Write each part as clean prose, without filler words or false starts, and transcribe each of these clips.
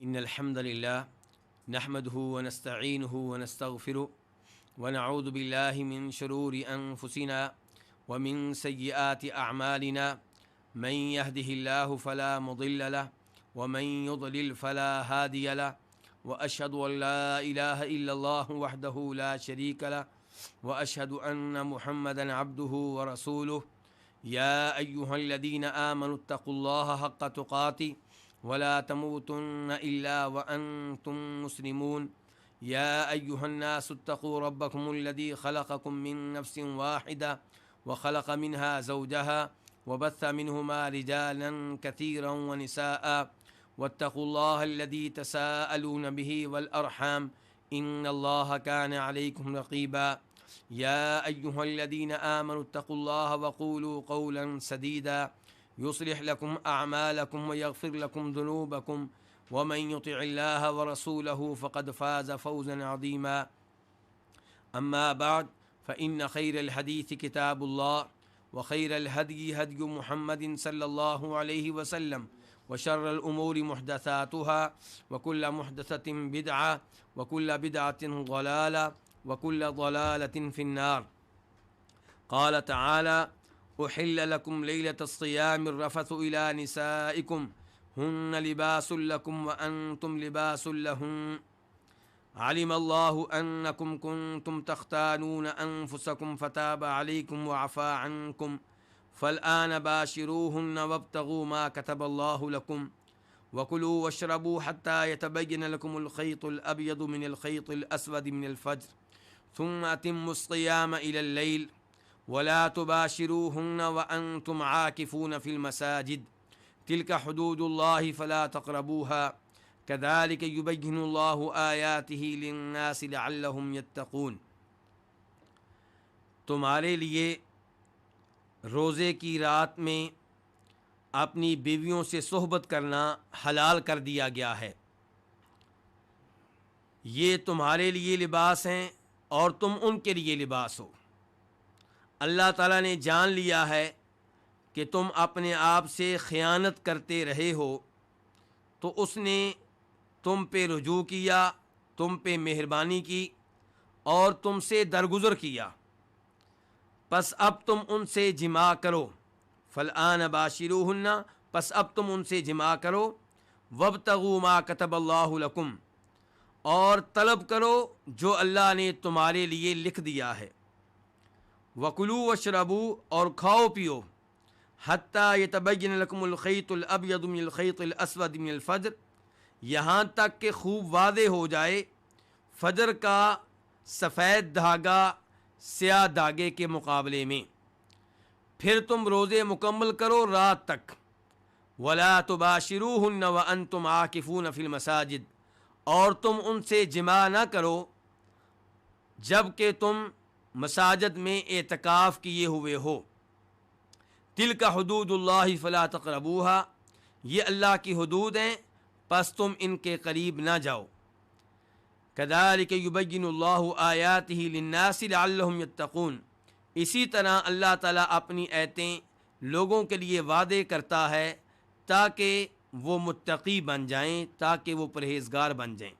إن الحمد لله نحمده ونستعينه ونستغفره ونعوذ بالله من شرور أنفسنا ومن سيئات أعمالنا من يهده الله فلا مضل له ومن يضلل فلا هادي له وأشهد أن لا إله إلا الله وحده لا شريك له وأشهد أن محمدا عبده ورسوله يا أيها الذين آمنوا اتقوا الله حق تقاته ولا تموتن إلا وأنتم مسلمون يا أيها الناس اتقوا ربكم الذي خلقكم من نفس واحدة وخلق منها زوجها وبث منهما رجالا كثيرا ونساء واتقوا الله الذي تساءلون به والأرحام إن الله كان عليكم رقيبا يا أيها الذين آمنوا اتقوا الله وقولوا قولا سديدا يصلح لكم أعمالكم ويغفر لكم ذنوبكم ومن يطع الله ورسوله فقد فاز فوزا عظيما أما بعد فإن خير الحديث كتاب الله وخير الهدي هدي محمد صلى الله عليه وسلم وشر الأمور محدثاتها وكل محدثة بدعة وكل بدعة ضلالة وكل ضلالة في النار. قال تعالى: أحل لكم ليلة الصيام الرفث إلى نسائكم هن لباس لكم وأنتم لباس لهن علم الله أنكم كنتم تختانون أنفسكم فتاب عليكم وعفى عنكم فالآن باشروهن وابتغوا ما كتب الله لكم وكلوا واشربوا حتى يتبين لكم الخيط الأبيض من الخيط الأسود من الفجر ثم أتموا الصيام إلى الليل ولا تباشروهن وأنتم عاكفون في المساجد تلك حدود الله فلا تقربوها كذلك يبين الله آياته للناس لعلهم يتقون. تمہارے لیے روزے کی رات میں اپنی بیویوں سے صحبت کرنا حلال کر دیا گیا ہے. یہ تمہارے لیے لباس ہیں اور تم ان کے لیے لباس ہو. اللہ تعالیٰ نے جان لیا ہے کہ تم اپنے آپ سے خیانت کرتے رہے ہو تو اس نے تم پہ رجوع کیا، تم پہ مہربانی کی اور تم سے درگزر کیا. پس اب تم ان سے جماع کرو. فالآن باشروہن، پس اب تم ان سے جماع کرو. وابتغوا ما کتب اللہ لکم، اور طلب کرو جو اللہ نے تمہارے لیے لکھ دیا ہے. وکلوا واشربوا، اور کھاؤ پیو. حتی یتبین لکم الخیط الابیض من الخیط الاسود من الفجر، یہاں تک کہ خوب واضح ہو جائے فجر کا سفید دھاگا سیاہ دھاگے کے مقابلے میں. پھر تم روزے مکمل کرو رات تک. ولا تباشروہن وانتم عاکفون فی المساجد، اور تم ان سے جماع نہ کرو جب کہ تم مساجد میں اعتکاف کیے ہوئے ہو. تلک حدود اللہ فلا تقربوها، یہ اللہ کی حدود ہیں پس تم ان کے قریب نہ جاؤ. کذالک یبین اللہ آیاتہ للناس لعلہم یتقون، اسی طرح اللہ تعالیٰ اپنی آیتیں لوگوں کے لیے وعدے کرتا ہے تاکہ وہ متقی بن جائیں، تاکہ وہ پرہیزگار بن جائیں.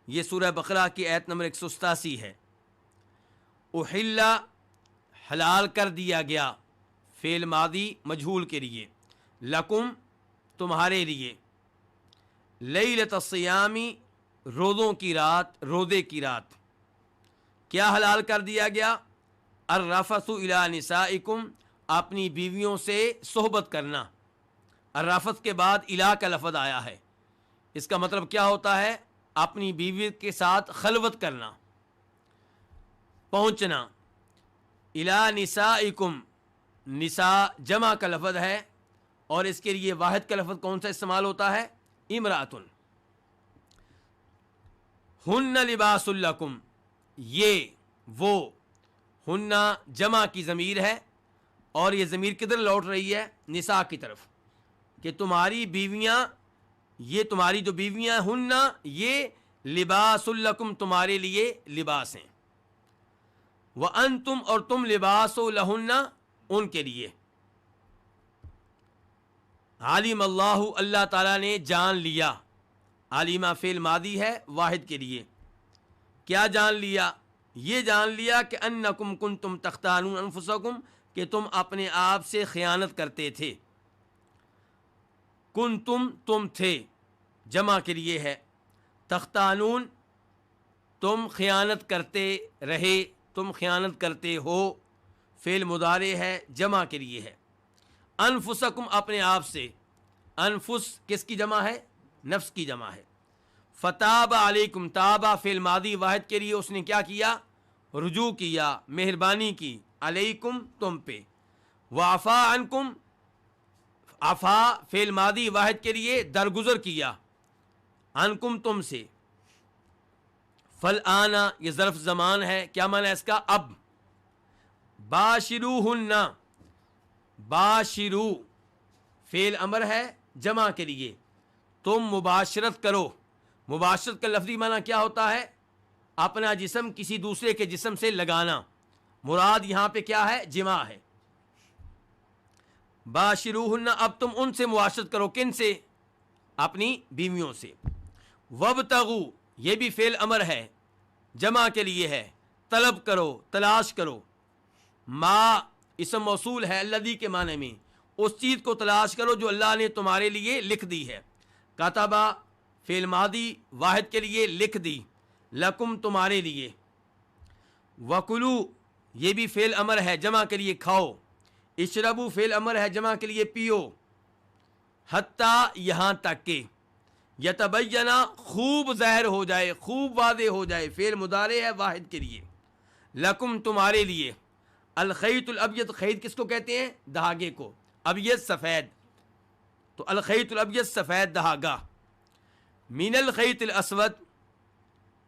یہ سورہ بقرہ کی آیت نمبر 187 ہے. احل، حلال کر دیا گیا، فعل ماضی مجہول کے لیے. لکم، تمہارے لیے. لیلۃ الصیامی، روزوں کی رات، روزے کی رات. کیا حلال کر دیا گیا؟ الرفث الی نسائکم، اپنی بیویوں سے صحبت کرنا. الرفث کے بعد الی کا لفظ آیا ہے. اس کا مطلب کیا ہوتا ہے؟ اپنی بیوی کے ساتھ خلوت کرنا، پہنچنا. الی نسائکم، نساء جمع کا لفظ ہے اور اس کے لیے واحد کا لفظ کون سا استعمال ہوتا ہے؟ امرأۃن. ہن لباس لکم، یہ وہ. ہن جمع کی ضمیر ہے اور یہ ضمیر کدھر لوٹ رہی ہے؟ نساء کی طرف، کہ تمہاری بیویاں، یہ تمہاری جو بیویاں ہن، یہ لباس لکم، تمہارے لیے لباس ہیں. وانتم، اور تم لباس لہن، ان کے لیے. عالم اللہ، اللہ تعالیٰ نے جان لیا. عالمہ فعل ماضی ہے واحد کے لیے. کیا جان لیا؟ یہ جان لیا کہ انکم کنتم تختانون انفسکم، کہ تم اپنے آپ سے خیانت کرتے تھے. کنتم تم تھے، جمع کے لیے ہے. تختانون تم خیانت کرتے رہے، تم خیانت کرتے ہو، فعل مضارع ہے جمع کے لیے ہے. انفسکم اپنے آپ سے، انفس کس کی جمع ہے؟ نفس کی جمع ہے. فتاب علیکم، تابہ فعل ماضی واحد کے لیے اس نے کیا کیا؟ رجوع کیا، مہربانی کی. علیکم تم پہ. وعفا عنکم، عفا فعل ماضی واحد کے لیے درگزر کیا، عنکم تم سے. فالآن یہ ظرف زمان ہے، کیا معنی ہے اس کا؟ اب. باشروہن، باشرو فعل امر ہے جمع کے لیے، تم مباشرت کرو. مباشرت کا لفظی معنی کیا ہوتا ہے؟ اپنا جسم کسی دوسرے کے جسم سے لگانا. مراد یہاں پہ کیا ہے؟ جماع ہے. باشروہن، اب تم ان سے معاشرت کرو. کن سے؟ اپنی بیویوں سے. وابتغوا یہ بھی فعل امر ہے جمع کے لیے ہے، طلب کرو، تلاش کرو. ما اسم موصول ہے الذی کے معنی میں، اس چیز کو تلاش کرو جو اللہ نے تمہارے لیے لکھ دی ہے. کتبہ فعل ماضی واحد کے لیے لکھ دی، لکم تمہارے لیے. وکلو یہ بھی فعل امر ہے جمع کے لیے کھاؤ. اشربو فعل امر ہے جمع کے لیے پیو. حتیٰ یہاں تک کہ، یتبینہ خوب ظاہر ہو جائے، خوب واضح ہو جائے، فعل مضارع ہے واحد کے لیے. لکم تمہارے لیے. الخیط الابیض، خیط کس کو کہتے ہیں؟ دھاگے کو. ابیض سفید، تو الخیط الابیض سفید دھاگا. من الخیط الاسود،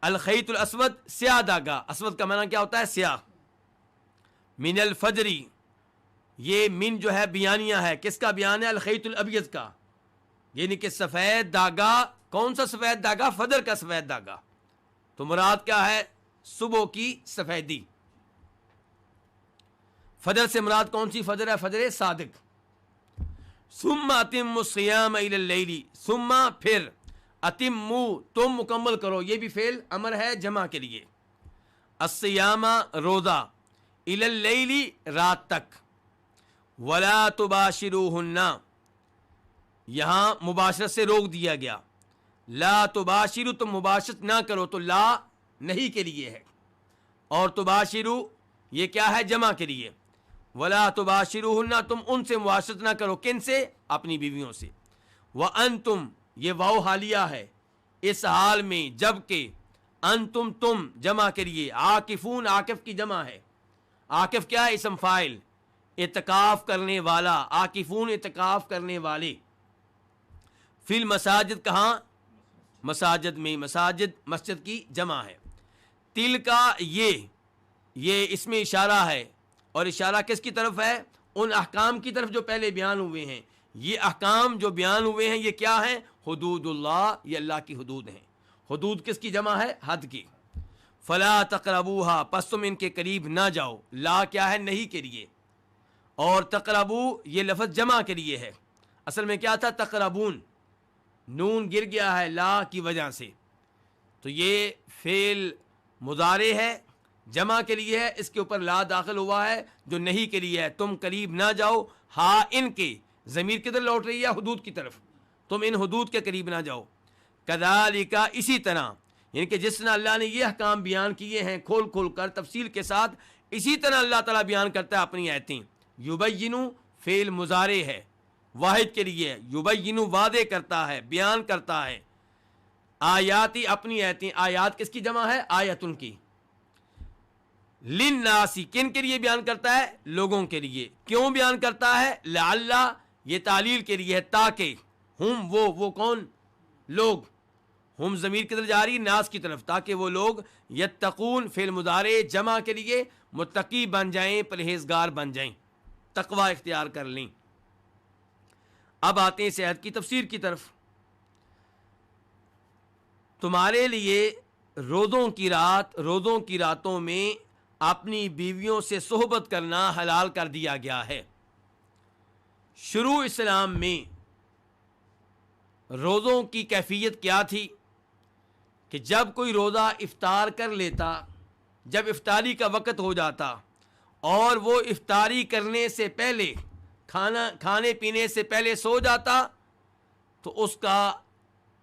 الخیط الاسود سیاہ دھاگا. اسود کا معنی کیا ہوتا ہے؟ سیاہ. من الفجری، یہ من جو ہے بیانیہ ہے، کس کا بیان ہے؟ الخیط الابیض کا، یعنی کہ سفید دھاگا. کون سا سفید دھاگا؟ فجر کا سفید دھاگا. تو مراد کیا ہے؟ صبح کی سفیدی. فجر سے مراد کون سی فجر ہے؟ فجر صادق. ثم اتموا الصیام الی اللیل، ثم پھر، اتموا تم مکمل کرو، یہ بھی فعل امر ہے جمع کے لیے. الصیام روزہ، الی اللیل رات تک. ولا تباشروہن یہاں مباشرت سے روک دیا گیا. لا تباشرو تم مباشرت نہ کرو، تو لا نہیں کے لیے ہے، اور تباشرو یہ کیا ہے؟ جمع کے لیے. ولا تباشروہن تم ان سے مباشرت نہ کرو. کن سے؟ اپنی بیویوں سے. وانتم یہ واو حالیہ ہے، اس حال میں جب کہ، انتم تم جمع کے لیے. عاکفون عاکف کی جمع ہے. عاکف کیا ہے؟ اسم فاعل، اعتکاف کرنے والا. عاکفون اعتکاف کرنے والے. فی المساجد کہاں؟ مساجد میں. مساجد مسجد کی جمع ہے. تل کا یہ اس میں اشارہ ہے، اور اشارہ کس کی طرف ہے؟ ان احکام کی طرف جو پہلے بیان ہوئے ہیں. یہ احکام جو بیان ہوئے ہیں یہ کیا ہیں؟ حدود اللہ، یہ اللہ کی حدود ہیں. حدود کس کی جمع ہے؟ حد کی. فلا تقربوها پس تم ان کے قریب نہ جاؤ. لا کیا ہے؟ نہیں کے لیے. اور تقربو یہ لفظ جمع کے لیے ہے. اصل میں کیا تھا؟ تقربون، نون گر گیا ہے لا کی وجہ سے، تو یہ فعل مضارع ہے جمع کے لیے ہے، اس کے اوپر لا داخل ہوا ہے جو نہیں کے لیے ہے. تم قریب نہ جاؤ. ہاں ان کے ضمیر کدھر لوٹ رہی ہے؟ حدود کی طرف. تم ان حدود کے قریب نہ جاؤ. کذالک اسی طرح، یعنی کہ جس طرح اللہ نے یہ احکام بیان کیے ہیں کھول کھول کر تفصیل کے ساتھ، اسی طرح اللہ تعالیٰ بیان کرتا ہے اپنی آیتیں. یبینو فعل مضارع ہے واحد کے لیے. یبینو واضح کرتا ہے، بیان کرتا ہے. آیاتی اپنی آیتیں. آیات کس کی جمع ہے؟ آیتن کی. للناسی کن کے لیے بیان کرتا ہے؟ لوگوں کے لیے. کیوں بیان کرتا ہے؟ لعل یہ تعلیل کے لیے ہے، تاکہ ہم وہ کون؟ لوگ. ہم ضمیر کدھر جا رہی؟ ناس کی طرف. تاکہ وہ لوگ یتقون فعل مضارع جمع کے لیے متقی بن جائیں، پرہیزگار بن جائیں، تقوی اختیار کر لیں. اب آتے ہیں اس آیت کی تفسیر کی طرف. تمہارے لیے روزوں کی راتوں میں اپنی بیویوں سے صحبت کرنا حلال کر دیا گیا ہے. شروع اسلام میں روزوں کی کیفیت کیا تھی کہ جب کوئی روزہ افطار کر لیتا، جب افطاری کا وقت ہو جاتا اور وہ افطاری کرنے سے پہلے کھانے پینے سے پہلے سو جاتا تو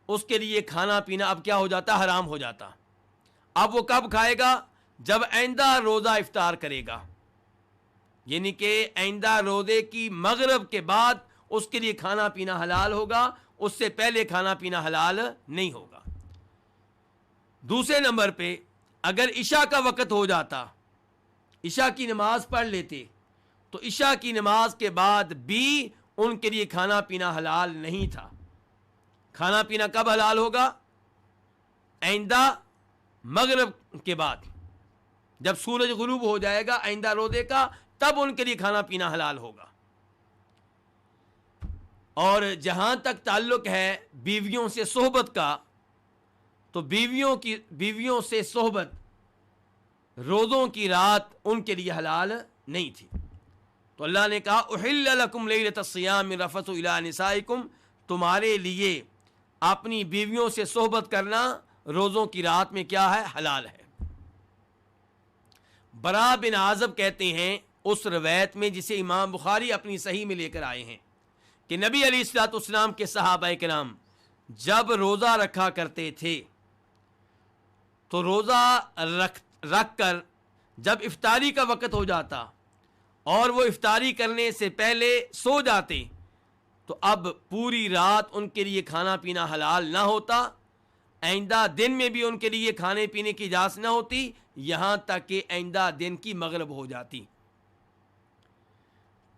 اس کے لیے کھانا پینا اب کیا ہو جاتا؟ حرام ہو جاتا۔ اب وہ کب کھائے گا؟ جب آئندہ روزہ افطار کرے گا، یعنی کہ آئندہ روزے کی مغرب کے بعد اس کے لیے کھانا پینا حلال ہوگا، اس سے پہلے کھانا پینا حلال نہیں ہوگا۔ دوسرے نمبر پہ اگر عشاء کا وقت ہو جاتا، عشاء کی نماز پڑھ لیتے تو عشاء کی نماز کے بعد بھی ان کے لیے کھانا پینا حلال نہیں تھا۔ کھانا پینا کب حلال ہوگا؟ آئندہ مغرب کے بعد، جب سورج غروب ہو جائے گا آئندہ روزے کا، تب ان کے لیے کھانا پینا حلال ہوگا۔ اور جہاں تک تعلق ہے بیویوں سے صحبت کا، تو بیویوں سے صحبت روزوں کی رات ان کے لیے حلال نہیں تھی۔ تو اللہ نے کہا احل لکم لیلۃ الصیام الرفث الی نسائکم، تمہارے لیے اپنی بیویوں سے صحبت کرنا روزوں کی رات میں کیا ہے؟ حلال ہے۔ برا بن عازب کہتے ہیں اس روایت میں جسے امام بخاری اپنی صحیح میں لے کر آئے ہیں کہ نبی علیہ الصلوۃ والسلام کے صحابہ کرام جب روزہ رکھا کرتے تھے تو روزہ رکھ کر جب افطاری کا وقت ہو جاتا اور وہ افطاری کرنے سے پہلے سو جاتے تو اب پوری رات ان کے لیے کھانا پینا حلال نہ ہوتا، آئندہ دن میں بھی ان کے لیے کھانے پینے کی اجازت نہ ہوتی، یہاں تک کہ آئندہ دن کی مغرب ہو جاتی۔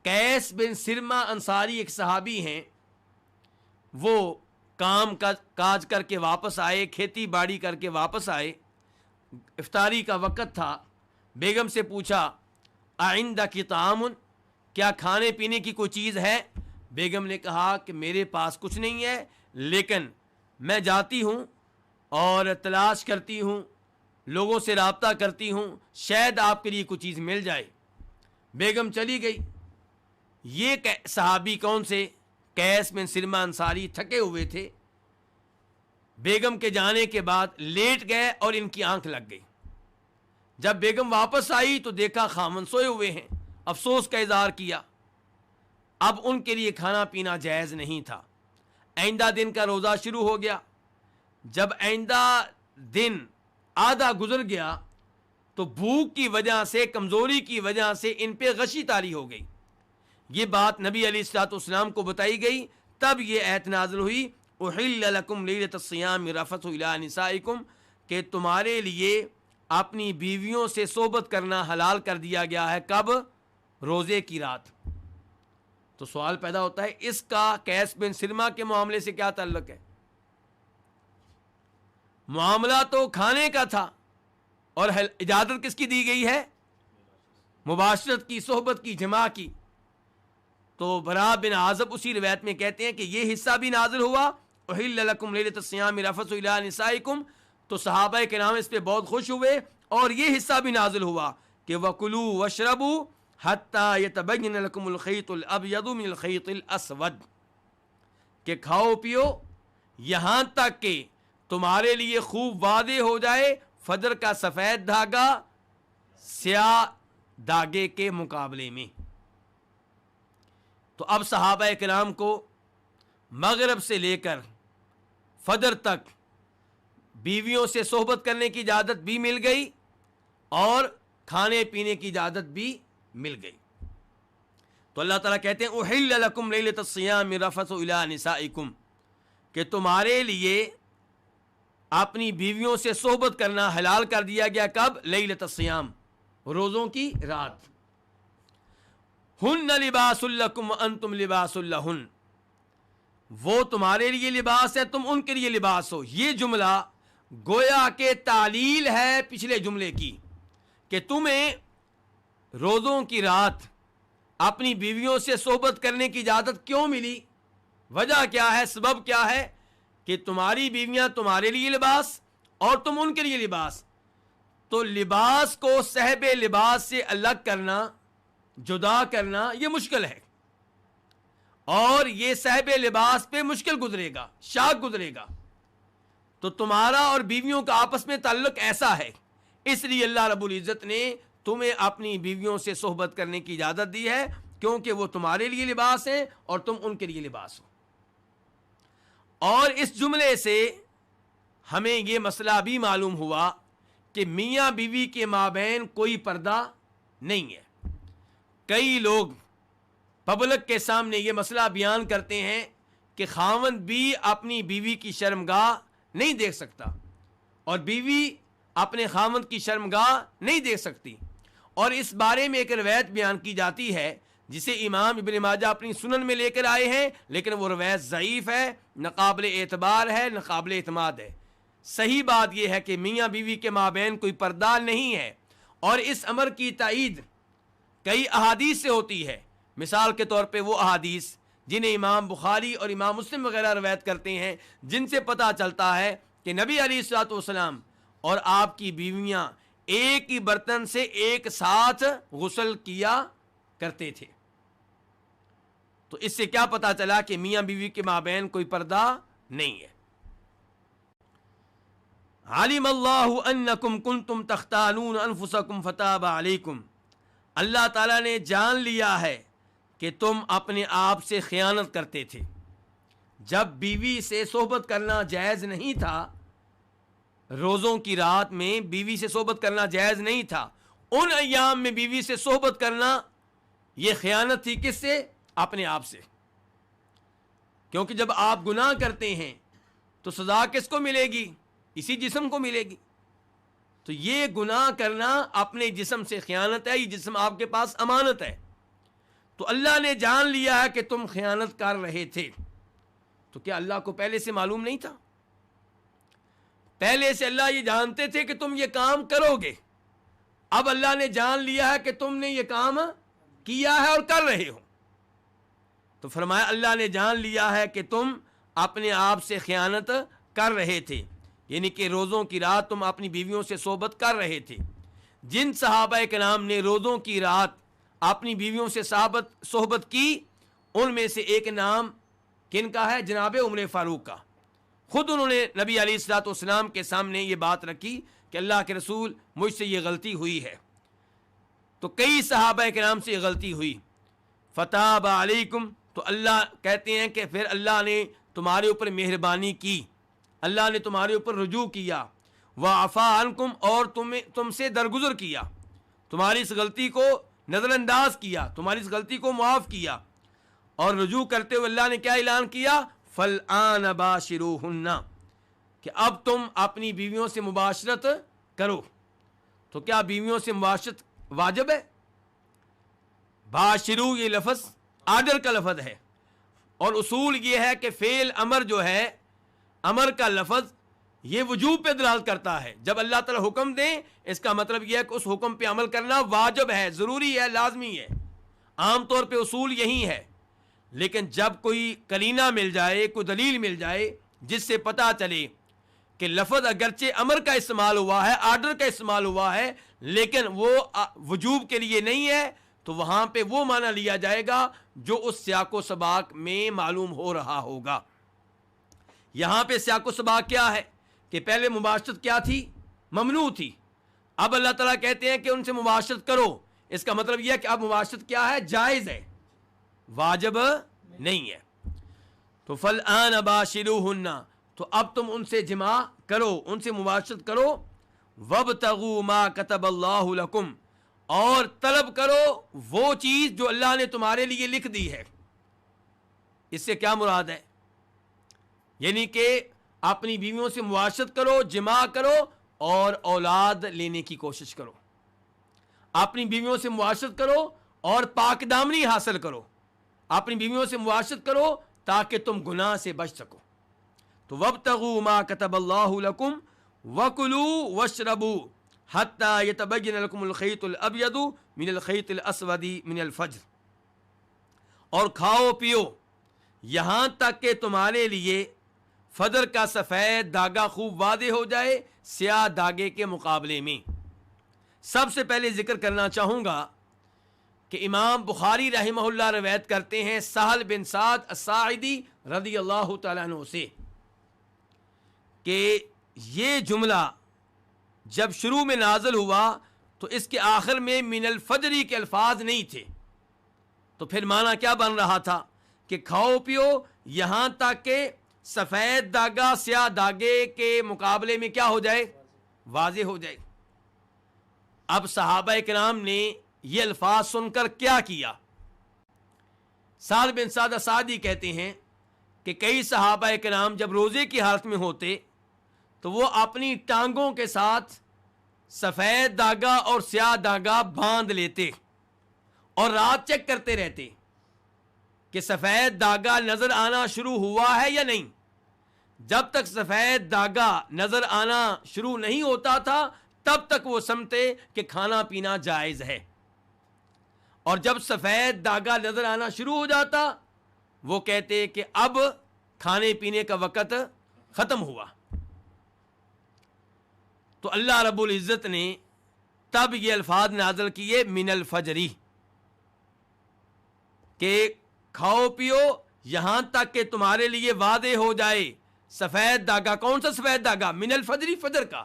قیس بن سرمہ انصاری ایک صحابی ہیں، وہ کام کاج کر کے واپس آئے، کھیتی باڑی کر کے واپس آئے، افطاری کا وقت تھا، بیگم سے پوچھا عندک طعام، کیا کھانے پینے کی کوئی چیز ہے؟ بیگم نے کہا کہ میرے پاس کچھ نہیں ہے، لیکن میں جاتی ہوں اور تلاش کرتی ہوں، لوگوں سے رابطہ کرتی ہوں، شاید آپ کے لیے کوئی چیز مل جائے۔ بیگم چلی گئی۔ یہ صحابی کون سے؟ قیس بن سرمہ انصاری تھکے ہوئے تھے، بیگم کے جانے کے بعد لیٹ گئے اور ان کی آنکھ لگ گئی۔ جب بیگم واپس آئی تو دیکھا خامن سوئے ہوئے ہیں، افسوس کا اظہار کیا۔ اب ان کے لیے کھانا پینا جائز نہیں تھا۔ آئندہ دن کا روزہ شروع ہو گیا۔ جب آئندہ دن آدھا گزر گیا تو بھوک کی وجہ سے، کمزوری کی وجہ سے ان پہ غشی طاری ہو گئی۔ یہ بات نبی علیہ الصلوۃ والسلام کو بتائی گئی، تب یہ آیت نازل ہوئی احل لکم لیلۃ الصیام الرفث الی نسائکم، کہ تمہارے لیے اپنی بیویوں سے صحبت کرنا حلال کر دیا گیا ہے۔ کب؟ روزے کی رات۔ تو سوال پیدا ہوتا ہے اس کا قیس بن سرمہ کے معاملے سے کیا تعلق ہے؟ معاملہ تو کھانے کا تھا اور اجازت کس کی دی گئی ہے؟ مباشرت کی، صحبت کی، جماع کی۔ تو برا بن عازب اسی روایت میں کہتے ہیں کہ یہ حصہ بھی نازل ہوا احل لکم لیلۃ الصیام الرفث الی نسائکم، تو صحابہ کرام اس پہ بہت خوش ہوئے، اور یہ حصہ بھی نازل ہوا کہ وَكُلُوا وَاشْرَبُوا حَتَّى يَتَبَيَّنَ لَكُمُ الْخَيْطُ الْأَبْيَضُ مِنَ الْخَيْطِ الْأَسْوَدِ، کہ کھاؤ پیو یہاں تک کہ تمہارے لیے خوب واضح ہو جائے فجر کا سفید دھاگا سیاہ دھاگے کے مقابلے میں۔ تو اب صحابہ کرام کو مغرب سے لے کر فجر تک بیویوں سے صحبت کرنے کی اجازت بھی مل گئی اور کھانے پینے کی اجازت بھی مل گئی۔ تو اللہ تعالیٰ کہتے ہیں احل لکم لیلۃ الصیام الرفث الی نسائکم، کہ تمہارے لیے اپنی بیویوں سے صحبت کرنا حلال کر دیا گیا۔ کب؟ لیلۃ الصیام، روزوں کی رات۔ ہن لباس لکم وانتم لباس لہن، وہ تمہارے لیے لباس ہے، تم ان کے لیے لباس ہو۔ یہ جملہ گویا کہ تعلیل ہے پچھلے جملے کی، کہ تمہیں روزوں کی رات اپنی بیویوں سے صحبت کرنے کی اجازت کیوں ملی؟ وجہ کیا ہے؟ سبب کیا ہے؟ کہ تمہاری بیویاں تمہارے لیے لباس اور تم ان کے لیے لباس۔ تو لباس کو صحب لباس سے الگ کرنا، جدا کرنا، یہ مشکل ہے، اور یہ صاحب لباس پہ مشکل گزرے گا، شاق گزرے گا، تو تمہارا اور بیویوں کا آپس میں تعلق ایسا ہے، اس لیے اللہ رب العزت نے تمہیں اپنی بیویوں سے صحبت کرنے کی اجازت دی ہے، کیونکہ وہ تمہارے لیے لباس ہیں اور تم ان کے لیے لباس ہو۔ اور اس جملے سے ہمیں یہ مسئلہ بھی معلوم ہوا کہ میاں بیوی کے مابین کوئی پردہ نہیں ہے۔ کئی لوگ پبلک کے سامنے یہ مسئلہ بیان کرتے ہیں کہ خاوند بھی اپنی بیوی کی شرمگاہ نہیں دیکھ سکتا اور بیوی اپنے خاوند کی شرمگاہ نہیں دیکھ سکتی، اور اس بارے میں ایک روایت بیان کی جاتی ہے جسے امام ابن ماجہ اپنی سنن میں لے کر آئے ہیں، لیکن وہ روایت ضعیف ہے، ناقابل اعتبار ہے، ناقابل اعتماد ہے۔ صحیح بات یہ ہے کہ میاں بیوی کے مابین کوئی پردہ نہیں ہے، اور اس امر کی تائید کئی احادیث سے ہوتی ہے۔ مثال کے طور پہ وہ احادیث جنہیں امام بخاری اور امام مسلم وغیرہ روایت کرتے ہیں، جن سے پتہ چلتا ہے کہ نبی علیہ الصلوۃ والسلام اور آپ کی بیویاں ایک ہی برتن سے ایک ساتھ غسل کیا کرتے تھے۔ تو اس سے کیا پتہ چلا کہ میاں بیوی کے مابین کوئی پردہ نہیں ہے۔ علم اللہ انکم کنتم تختانون انفسکم فتاب علیکم، اللہ تعالیٰ نے جان لیا ہے کہ تم اپنے آپ سے خیانت کرتے تھے۔ جب بیوی سے صحبت کرنا جائز نہیں تھا، روزوں کی رات میں بیوی سے صحبت کرنا جائز نہیں تھا، ان ایام میں بیوی سے صحبت کرنا یہ خیانت تھی۔ کس سے؟ اپنے آپ سے، کیونکہ جب آپ گناہ کرتے ہیں تو سزا کس کو ملے گی؟ اسی جسم کو ملے گی۔ تو یہ گناہ کرنا اپنے جسم سے خیانت ہے، یہ جسم آپ کے پاس امانت ہے۔ تو اللہ نے جان لیا ہے کہ تم خیانت کر رہے تھے، تو کیا اللہ کو پہلے سے معلوم نہیں تھا؟ پہلے سے اللہ یہ جانتے تھے کہ تم یہ کام کرو گے، اب اللہ نے جان لیا ہے کہ تم نے یہ کام کیا ہے اور کر رہے ہو، تو فرمایا اللہ نے جان لیا ہے کہ تم اپنے آپ سے خیانت کر رہے تھے، یعنی کہ روزوں کی رات تم اپنی بیویوں سے صحبت کر رہے تھے۔ جن صحابہ کرام نے روزوں کی رات اپنی بیویوں سے صحبت کی، ان میں سے ایک نام کن کا ہے؟ جناب عمر فاروق کا۔ خود انہوں نے نبی علیہ الصلوۃ والسلام کے سامنے یہ بات رکھی کہ اللہ کے رسول مجھ سے یہ غلطی ہوئی ہے۔ تو کئی صحابہ کرام سے یہ غلطی ہوئی، فتاب علیکم، تو اللہ کہتے ہیں کہ پھر اللہ نے تمہارے اوپر مہربانی کی، اللہ نے تمہارے اوپر رجوع کیا، وعفا عنکم، اور تم سے درگزر کیا، تمہاری اس غلطی کو نظر انداز کیا، تمہاری اس غلطی کو معاف کیا، اور رجوع کرتے ہوئے اللہ نے کیا اعلان کیا؟ فالآن باشروہن، کہ اب تم اپنی بیویوں سے مباشرت کرو۔ تو کیا بیویوں سے مباشرت واجب ہے؟ باشرو یہ لفظ آرڈر کا لفظ ہے، اور اصول یہ ہے کہ فعل امر جو ہے، امر کا لفظ یہ وجوب پہ دلالت کرتا ہے۔ جب اللہ تعالیٰ حکم دیں، اس کا مطلب یہ ہے کہ اس حکم پہ عمل کرنا واجب ہے، ضروری ہے، لازمی ہے۔ عام طور پہ اصول یہی ہے، لیکن جب کوئی قرینہ مل جائے، کوئی دلیل مل جائے جس سے پتہ چلے کہ لفظ اگرچہ امر کا استعمال ہوا ہے، آرڈر کا استعمال ہوا ہے، لیکن وہ وجوب کے لیے نہیں ہے، تو وہاں پہ وہ معنی لیا جائے گا جو اس سیاق و سباق میں معلوم ہو رہا ہوگا۔ یہاں پہ سیاق و سباق کیا ہے کہ پہلے مباشرت کیا تھی؟ ممنوع تھی۔ اب اللہ تعالیٰ کہتے ہیں کہ ان سے مباشرت کرو، اس کا مطلب یہ ہے کہ اب مباشرت کیا ہے؟ جائز ہے، واجب نہیں ہے۔ تو فالآن باشروہن، تو اب تم ان سے جماع کرو، ان سے مباشرت کرو، وابتغوا ما کتب اللہ لکم، اور طلب کرو وہ چیز جو اللہ نے تمہارے لیے لکھ دی ہے۔ اس سے کیا مراد ہے؟ یعنی کہ اپنی بیویوں سے مباشرت کرو، جماع کرو، اور اولاد لینے کی کوشش کرو۔ اپنی بیویوں سے مباشرت کرو اور پاک دامنی حاصل کرو، اپنی بیویوں سے مباشرت کرو تاکہ تم گناہ سے بچ سکو۔ تو وابتغوا ما کتب اللہ لکم وکلوا واشربوا حتی یتبین لکم الخیط الابیض من الخیط الاسود من الفجر، اور کھاؤ پیو یہاں تک کہ تمہارے لیے فجر کا سفید داغا خوب واضح ہو جائے سیاہ داغے کے مقابلے میں۔ سب سے پہلے ذکر کرنا چاہوں گا کہ امام بخاری رحمہ اللہ روایت کرتے ہیں سہل بن سعد الساعدی رضی اللہ تعالیٰ عنہ سے کہ یہ جملہ جب شروع میں نازل ہوا تو اس کے آخر میں من الفجری کے الفاظ نہیں تھے، تو پھر معنی کیا بن رہا تھا کہ کھاؤ پیو یہاں تک کہ سفید داغا سیاہ داغے کے مقابلے میں کیا ہو جائے، واضح ہو جائے۔ اب صحابہ کرام نے یہ الفاظ سن کر کیا کیا؟ سعد بن سعد الساعدی کہتے ہیں کہ کئی صحابہ کرام جب روزے کی حالت میں ہوتے تو وہ اپنی ٹانگوں کے ساتھ سفید داغا اور سیاہ داغا باندھ لیتے اور رات چیک کرتے رہتے کہ سفید داغا نظر آنا شروع ہوا ہے یا نہیں۔ جب تک سفید داغا نظر آنا شروع نہیں ہوتا تھا تب تک وہ سمجھتے کہ کھانا پینا جائز ہے، اور جب سفید داغا نظر آنا شروع ہو جاتا وہ کہتے کہ اب کھانے پینے کا وقت ختم ہوا۔ تو اللہ رب العزت نے تب یہ الفاظ نازل کیے من الفجری کہ کھاؤ پیو یہاں تک کہ تمہارے لیے واضح ہو جائے سفید داغا۔ کون سا سفید داغا؟ من الفجری، فجر کا۔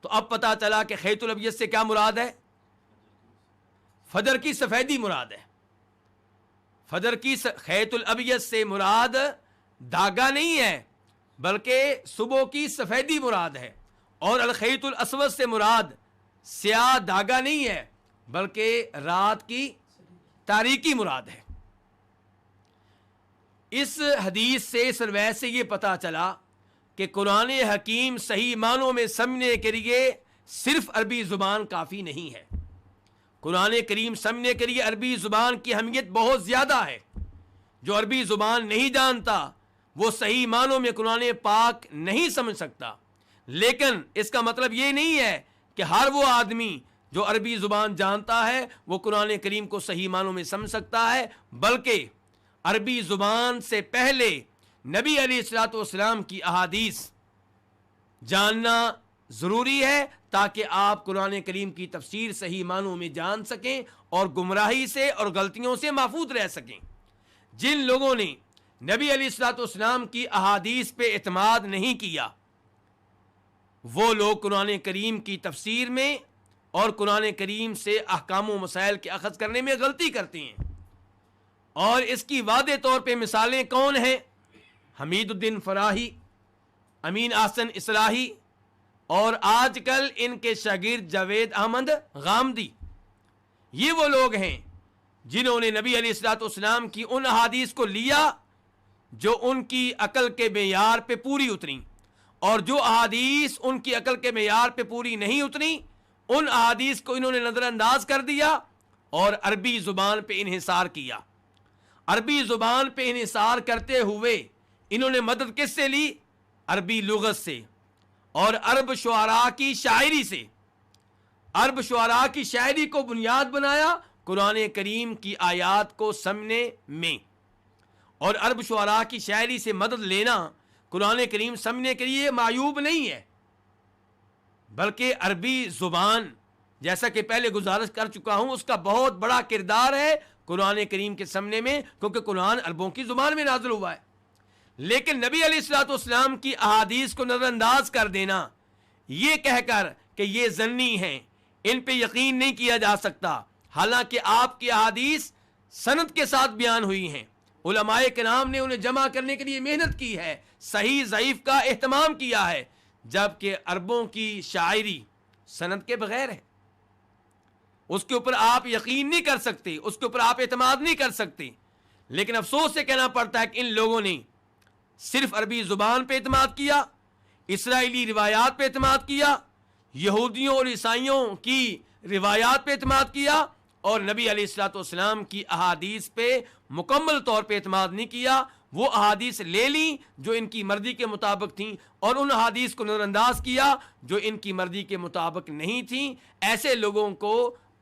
تو اب پتا چلا کہ خیط الابیض سے کیا مراد ہے؟ فجر کی سفیدی مراد ہے۔ فجر کی خیط الابیض سے مراد داغا نہیں ہے بلکہ صبح کی سفیدی مراد ہے، اور الخیط الاسود سے مراد سیاہ داغا نہیں ہے بلکہ رات کی تاریکی مراد ہے۔ اس حدیث سے، اس روایت سے یہ پتا چلا کہ قرآن حکیم صحیح معنوں میں سمجھنے کے لیے صرف عربی زبان کافی نہیں ہے۔ قرآن کریم سمجھنے کے لیے عربی زبان کی اہمیت بہت زیادہ ہے۔ جو عربی زبان نہیں جانتا وہ صحیح معنوں میں قرآن پاک نہیں سمجھ سکتا، لیکن اس کا مطلب یہ نہیں ہے کہ ہر وہ آدمی جو عربی زبان جانتا ہے وہ قرآن کریم کو صحیح معنوں میں سمجھ سکتا ہے، بلکہ عربی زبان سے پہلے نبی علیہ الصلوۃ والسلام کی احادیث جاننا ضروری ہے تاکہ آپ قرآن کریم کی تفسیر صحیح معنوں میں جان سکیں اور گمراہی سے اور غلطیوں سے محفوظ رہ سکیں۔ جن لوگوں نے نبی علیہ الصلوۃ والسلام کی احادیث پہ اعتماد نہیں کیا وہ لوگ قرآن کریم کی تفسیر میں اور قرآن کریم سے احکام و مسائل کے اخذ کرنے میں غلطی کرتے ہیں، اور اس کی واضح طور پہ مثالیں کون ہیں؟ حمید الدین فراہی، امین احسن اصلاحی، اور آج کل ان کے شاگرد جاوید احمد غامدی۔ یہ وہ لوگ ہیں جنہوں نے نبی علیہ الصلوۃ والسلام کی ان احادیث کو لیا جو ان کی عقل کے معیار پہ پوری اتری، اور جو احادیث ان کی عقل کے معیار پہ پوری نہیں اتری ان احادیث کو انہوں نے نظر انداز کر دیا اور عربی زبان پہ انحصار کیا۔ عربی زبان پہ انحصار کرتے ہوئے انہوں نے مدد کس سے لی؟ عربی لغت سے اور عرب شعراء کی شاعری سے۔ عرب شعراء کی شاعری کو بنیاد بنایا قرآن کریم کی آیات کو سمجھنے میں، اور عرب شعراء کی شاعری سے مدد لینا قرآن کریم سمجھنے کے لیے معیوب نہیں ہے، بلکہ عربی زبان جیسا کہ پہلے گزارش کر چکا ہوں اس کا بہت بڑا کردار ہے قرآن کریم کے سمجھنے میں، کیونکہ قرآن عربوں کی زبان میں نازل ہوا ہے۔ لیکن نبی علیہ الصلوۃ والسلام کی احادیث کو نظر انداز کر دینا، یہ کہہ کر کہ یہ ظنی ہیں، ان پہ یقین نہیں کیا جا سکتا، حالانکہ آپ کی احادیث سند کے ساتھ بیان ہوئی ہیں، علماء کرام نے انہیں جمع کرنے کے لیے محنت کی ہے، صحیح ضعیف کا اہتمام کیا ہے، جبکہ عربوں کی شاعری سند کے بغیر ہے، اس کے اوپر آپ یقین نہیں کر سکتے، اس کے اوپر آپ اعتماد نہیں کر سکتے۔ لیکن افسوس سے کہنا پڑتا ہے کہ ان لوگوں نے صرف عربی زبان پہ اعتماد کیا، اسرائیلی روایات پہ اعتماد کیا، یہودیوں اور عیسائیوں کی روایات پہ اعتماد کیا، اور نبی علیہ الصلوۃ والسلام کی احادیث پہ مکمل طور پہ اعتماد نہیں کیا۔ وہ احادیث لے لیں جو ان کی مرضی کے مطابق تھیں اور ان احادیث کو نظر انداز کیا جو ان کی مرضی کے مطابق نہیں تھیں۔ ایسے لوگوں کو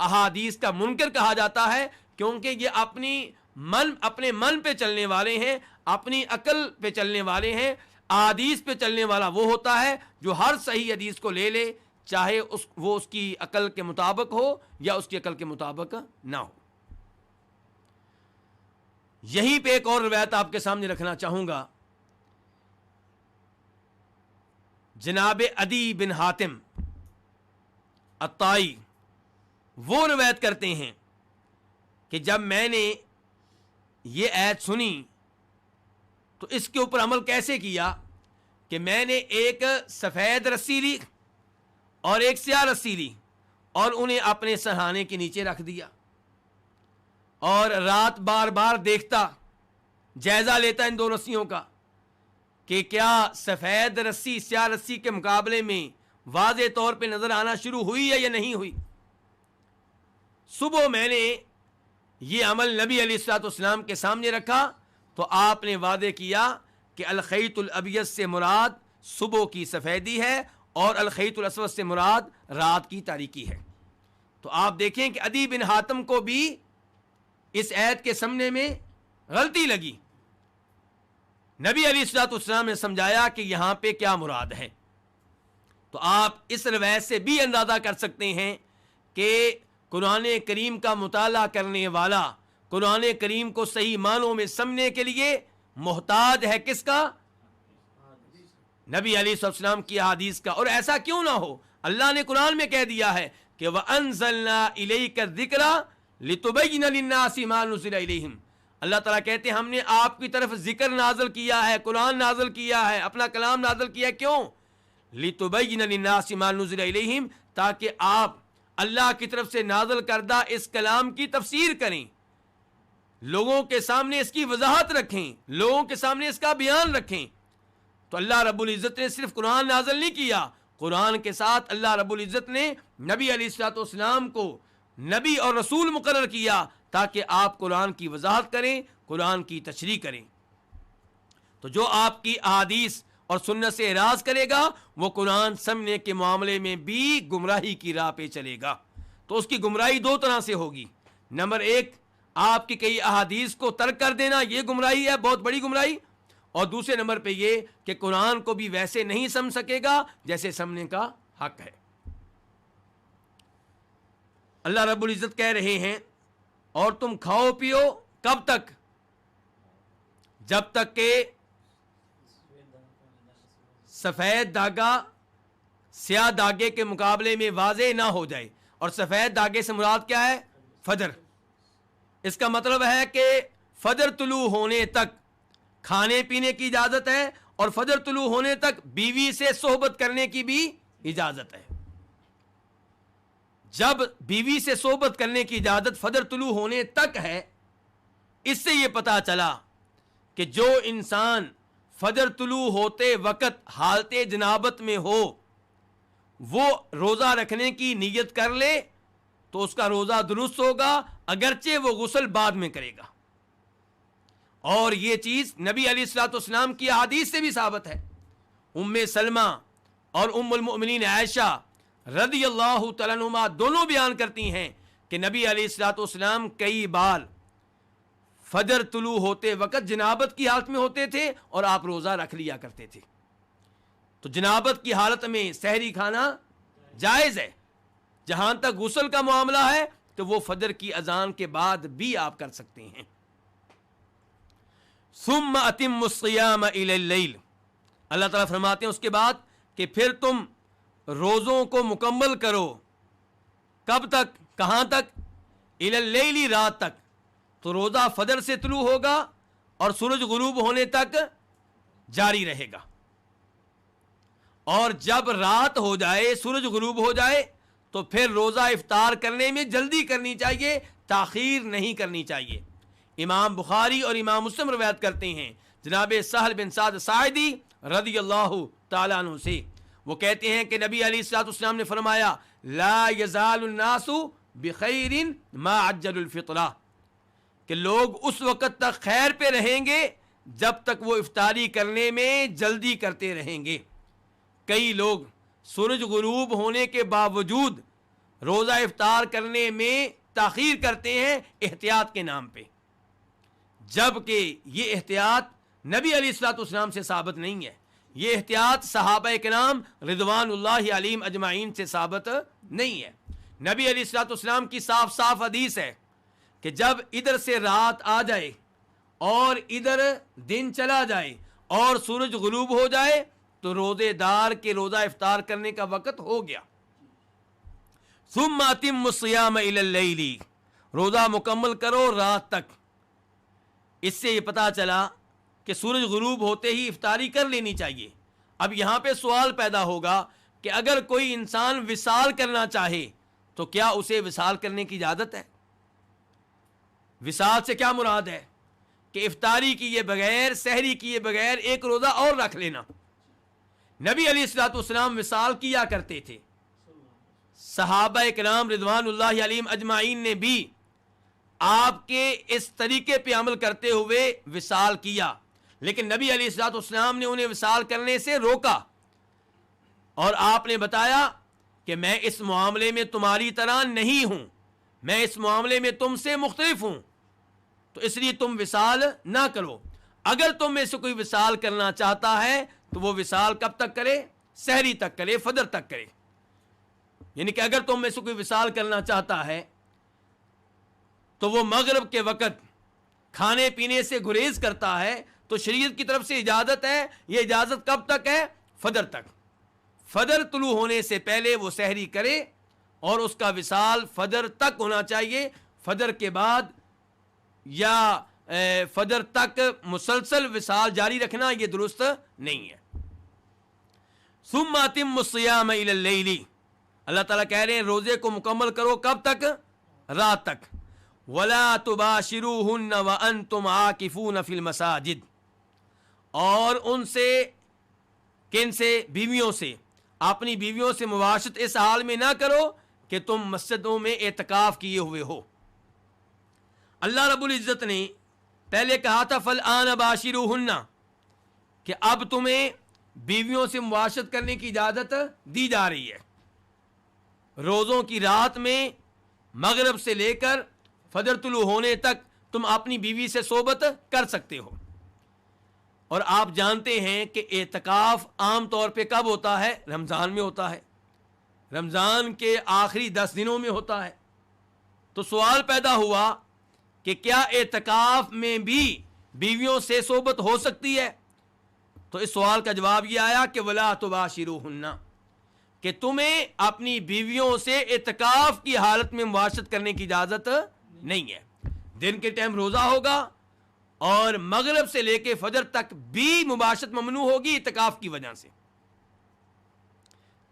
احادیث کا منکر کہا جاتا ہے، کیونکہ یہ اپنے من پہ چلنے والے ہیں، اپنی عقل پہ چلنے والے ہیں۔ احادیث پہ چلنے والا وہ ہوتا ہے جو ہر صحیح حدیث کو لے چاہے وہ اس کی عقل کے مطابق ہو یا اس کی عقل کے مطابق نہ ہو۔ یہیں پہ ایک اور روایت آپ کے سامنے رکھنا چاہوں گا. جناب عدی بن حاتم الطائی وہ روایت کرتے ہیں کہ جب میں نے یہ آیت سنی تو اس کے اوپر عمل کیسے کیا کہ میں نے ایک سفید رسی لی اور ایک سیاہ رسی لی اور انہیں اپنے سرہانے کے نیچے رکھ دیا, اور رات بار بار دیکھتا, جائزہ لیتا ان دو رسیوں کا کہ کیا سفید رسی سیاہ رسی کے مقابلے میں واضح طور پہ نظر آنا شروع ہوئی ہے یا نہیں ہوئی. صبح میں نے یہ عمل نبی علیہ الصلوۃ والسلام کے سامنے رکھا تو آپ نے وعدے کیا کہ الخیط الابیض سے مراد صبح کی سفیدی ہے اور الخیط الاسود سے مراد رات کی تاریکی ہے. تو آپ دیکھیں کہ عدی بن حاتم کو بھی اس آیت کے سمجھنے میں غلطی لگی. نبی علیہ الصلوۃ والسلام نے سمجھایا کہ یہاں پہ کیا مراد ہے. تو آپ اس روایت سے بھی اندازہ کر سکتے ہیں کہ قرآن کریم کا مطالعہ کرنے والا قرآن کریم کو صحیح معنوں میں سمجھنے کے لیے محتاج ہے کس کا؟ نبی علیہ السلام کی احادیث کا. اور ایسا کیوں نہ ہو, اللہ نے قرآن میں کہہ دیا ہے کہ وَأَنزَلْنَا إِلَيْكَ الذِّكْرَ لِتُبَيِّنَ لِلنَّاسِ مَا نُزِّلَ إِلَيْهِمْ. اللہ تعالیٰ کہتے ہیں ہم نے آپ کی طرف ذکر نازل کیا ہے, قرآن نازل کیا ہے, اپنا کلام نازل کیا ہے. کیوں؟ لِتُبَيِّنَ لِلنَّاسِ مَا نُزِّلَ إِلَيْهِمْ, تاکہ آپ اللہ کی طرف سے نازل کردہ اس کلام کی تفسیر کریں, لوگوں کے سامنے اس کی وضاحت رکھیں, لوگوں کے سامنے اس کا بیان رکھیں. تو اللہ رب العزت نے صرف قرآن نازل نہیں کیا, قرآن کے ساتھ اللہ رب العزت نے نبی علیہ الصلوۃ والسلام کو نبی اور رسول مقرر کیا تاکہ آپ قرآن کی وضاحت کریں, قرآن کی تشریح کریں. تو جو آپ کی احادیث اور سنت سے اعراض کرے گا وہ قرآن سمجھنے کے معاملے میں بھی گمراہی کی راہ پہ چلے گا. تو اس کی گمراہی دو طرح سے ہوگی. نمبر ایک, آپ کی کئی احادیث کو ترک کر دینا, یہ گمراہی ہے, بہت بڑی گمراہی. اور دوسرے نمبر پہ یہ کہ قرآن کو بھی ویسے نہیں سمجھ سکے گا جیسے سمجھنے کا حق ہے. اللہ رب العزت کہہ رہے ہیں اور تم کھاؤ پیو کب تک؟ جب تک کہ سفید دھاگا سیاہ دھاگے کے مقابلے میں واضح نہ ہو جائے. اور سفید دھاگے سے مراد کیا ہے؟ فجر. اس کا مطلب ہے کہ فجر طلوع ہونے تک کھانے پینے کی اجازت ہے اور فجر طلوع ہونے تک بیوی سے صحبت کرنے کی بھی اجازت ہے. جب بیوی سے صحبت کرنے کی اجازت فجر طلوع ہونے تک ہے, اس سے یہ پتا چلا کہ جو انسان فجر طلوع ہوتے وقت حالت جنابت میں ہو وہ روزہ رکھنے کی نیت کر لے تو اس کا روزہ درست ہوگا, اگرچہ وہ غسل بعد میں کرے گا. اور یہ چیز نبی علیہ الصلوۃ والسلام کی احادیث سے بھی ثابت ہے. ام سلمہ اور ام المؤمنین عائشہ رضی اللہ تعالیٰ عنہما دونوں بیان کرتی ہیں کہ نبی علیہ الصلوۃ والسلام کئی بار فجر طلوع ہوتے وقت جنابت کی حالت میں ہوتے تھے اور آپ روزہ رکھ لیا کرتے تھے. تو جنابت کی حالت میں سحری کھانا جائز ہے. جہاں تک غسل کا معاملہ ہے تو وہ فجر کی اذان کے بعد بھی آپ کر سکتے ہیں. ثم اتم الصیام الی اللیل, اللہ تعالیٰ فرماتے ہیں اس کے بعد کہ پھر تم روزوں کو مکمل کرو. کب تک؟ کہاں تک؟ الی اللیل, رات تک. تو روزہ فجر سے طلوع ہوگا اور سورج غروب ہونے تک جاری رہے گا. اور جب رات ہو جائے, سورج غروب ہو جائے, تو پھر روزہ افطار کرنے میں جلدی کرنی چاہیے, تاخیر نہیں کرنی چاہیے. امام بخاری اور امام مسلم روایت کرتے ہیں جناب سہل بن سعد ساعدی رضی اللہ تعالیٰ عنہ سے, وہ کہتے ہیں کہ نبی علیہ الصلوۃ والسلام نے فرمایا لا یزال الناس بخیر ما عجل الفطرہ, کہ لوگ اس وقت تک خیر پہ رہیں گے جب تک وہ افطاری کرنے میں جلدی کرتے رہیں گے. کئی لوگ سورج غروب ہونے کے باوجود روزہ افطار کرنے میں تاخیر کرتے ہیں احتیاط کے نام پہ, جبکہ یہ احتیاط نبی علیہ الصلوۃ والسلام سے ثابت نہیں ہے. یہ احتیاط صحابہ کرام رضوان اللہ علیہم اجمعین سے ثابت نہیں ہے. نبی علیہ الصلوۃ والسلام کی صاف صاف حدیث ہے کہ جب ادھر سے رات آ جائے اور ادھر دن چلا جائے اور سورج غروب ہو جائے تو روزے دار کے روزہ افطار کرنے کا وقت ہو گیا. ثم اتم الصیام الی اللیل، روزہ مکمل کرو رات تک. اس سے یہ پتا چلا کہ سورج غروب ہوتے ہی افطاری کر لینی چاہیے. اب یہاں پہ سوال پیدا ہوگا کہ اگر کوئی انسان وصال کرنا چاہے تو کیا اسے وصال کرنے کی اجازت ہے؟ وصال سے کیا مراد ہے؟ کہ افطاری کیے بغیر، سحری کیے بغیر ایک روزہ اور رکھ لینا. نبی علیہ الصلوۃ والسلام وصال کیا کرتے تھے. صحابہ کرام رضوان اللہ علیہم اجمعین نے بھی آپ کے اس طریقے پہ عمل کرتے ہوئے وصال کیا، لیکن نبی علیہ الصلوۃ والسلام نے انہیں وصال کرنے سے روکا اور آپ نے بتایا کہ میں اس معاملے میں تمہاری طرح نہیں ہوں، میں اس معاملے میں تم سے مختلف ہوں، تو اس لیے تم وصال نہ کرو. اگر تم میں سے کوئی وصال کرنا چاہتا ہے تو وہ وصال کب تک کرے؟ سحری تک کرے، فجر تک کرے. یعنی کہ اگر تم میں سے کوئی وصال کرنا چاہتا ہے تو وہ مغرب کے وقت کھانے پینے سے گریز کرتا ہے تو شریعت کی طرف سے اجازت ہے. یہ اجازت کب تک ہے؟ فجر تک. فجر طلوع ہونے سے پہلے وہ سحری کرے اور اس کا وصال فجر تک ہونا چاہیے. فجر کے بعد یا فجر تک مسلسل وصال جاری رکھنا یہ درست نہیں ہے. ثم اتم الصیام الی اللیل، اللہ تعالیٰ کہہ رہے ہیں روزے کو مکمل کرو کب تک؟ رات تک. ولا تباشروہن وانتم عاکفون فی المساجد، اور ان سے، کن سے؟ بیویوں سے. اپنی بیویوں سے مباشرت اس حال میں نہ کرو کہ تم مسجدوں میں اعتکاف کیے ہوئے ہو. اللہ رب العزت نے پہلے کہا تھا فالآن باشروہن، کہ اب تمہیں بیویوں سے مباشرت کرنے کی اجازت دی جا رہی ہے. روزوں کی رات میں مغرب سے لے کر فجر طلوع ہونے تک تم اپنی بیوی سے صحبت کر سکتے ہو. اور آپ جانتے ہیں کہ اعتکاف عام طور پہ کب ہوتا ہے؟ رمضان میں ہوتا ہے، رمضان کے آخری 10 دنوں میں ہوتا ہے. تو سوال پیدا ہوا کہ کیا اعتکاف میں بھی بیویوں سے صحبت ہو سکتی ہے؟ تو اس سوال کا جواب یہ آیا کہ ولا تباشروہن، کہ تمہیں اپنی بیویوں سے اعتکاف کی حالت میں مباشرت کرنے کی اجازت نہیں ہے. دن کے ٹائم روزہ ہوگا اور مغرب سے لے کے فجر تک بھی مباشرت ممنوع ہوگی اعتکاف کی وجہ سے.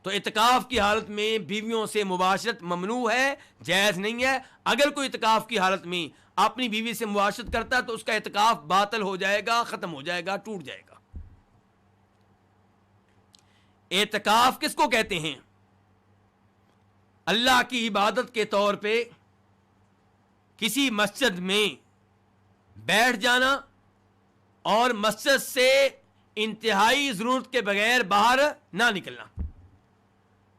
تو اعتکاف کی حالت میں بیویوں سے مباشرت ممنوع ہے، جائز نہیں ہے. اگر کوئی اعتکاف کی حالت میں اپنی بیوی سے مباشرت کرتا ہے تو اس کا اعتکاف باطل ہو جائے گا، ختم ہو جائے گا، ٹوٹ جائے گا. اعتکاف کس کو کہتے ہیں؟ اللہ کی عبادت کے طور پہ کسی مسجد میں بیٹھ جانا اور مسجد سے انتہائی ضرورت کے بغیر باہر نہ نکلنا.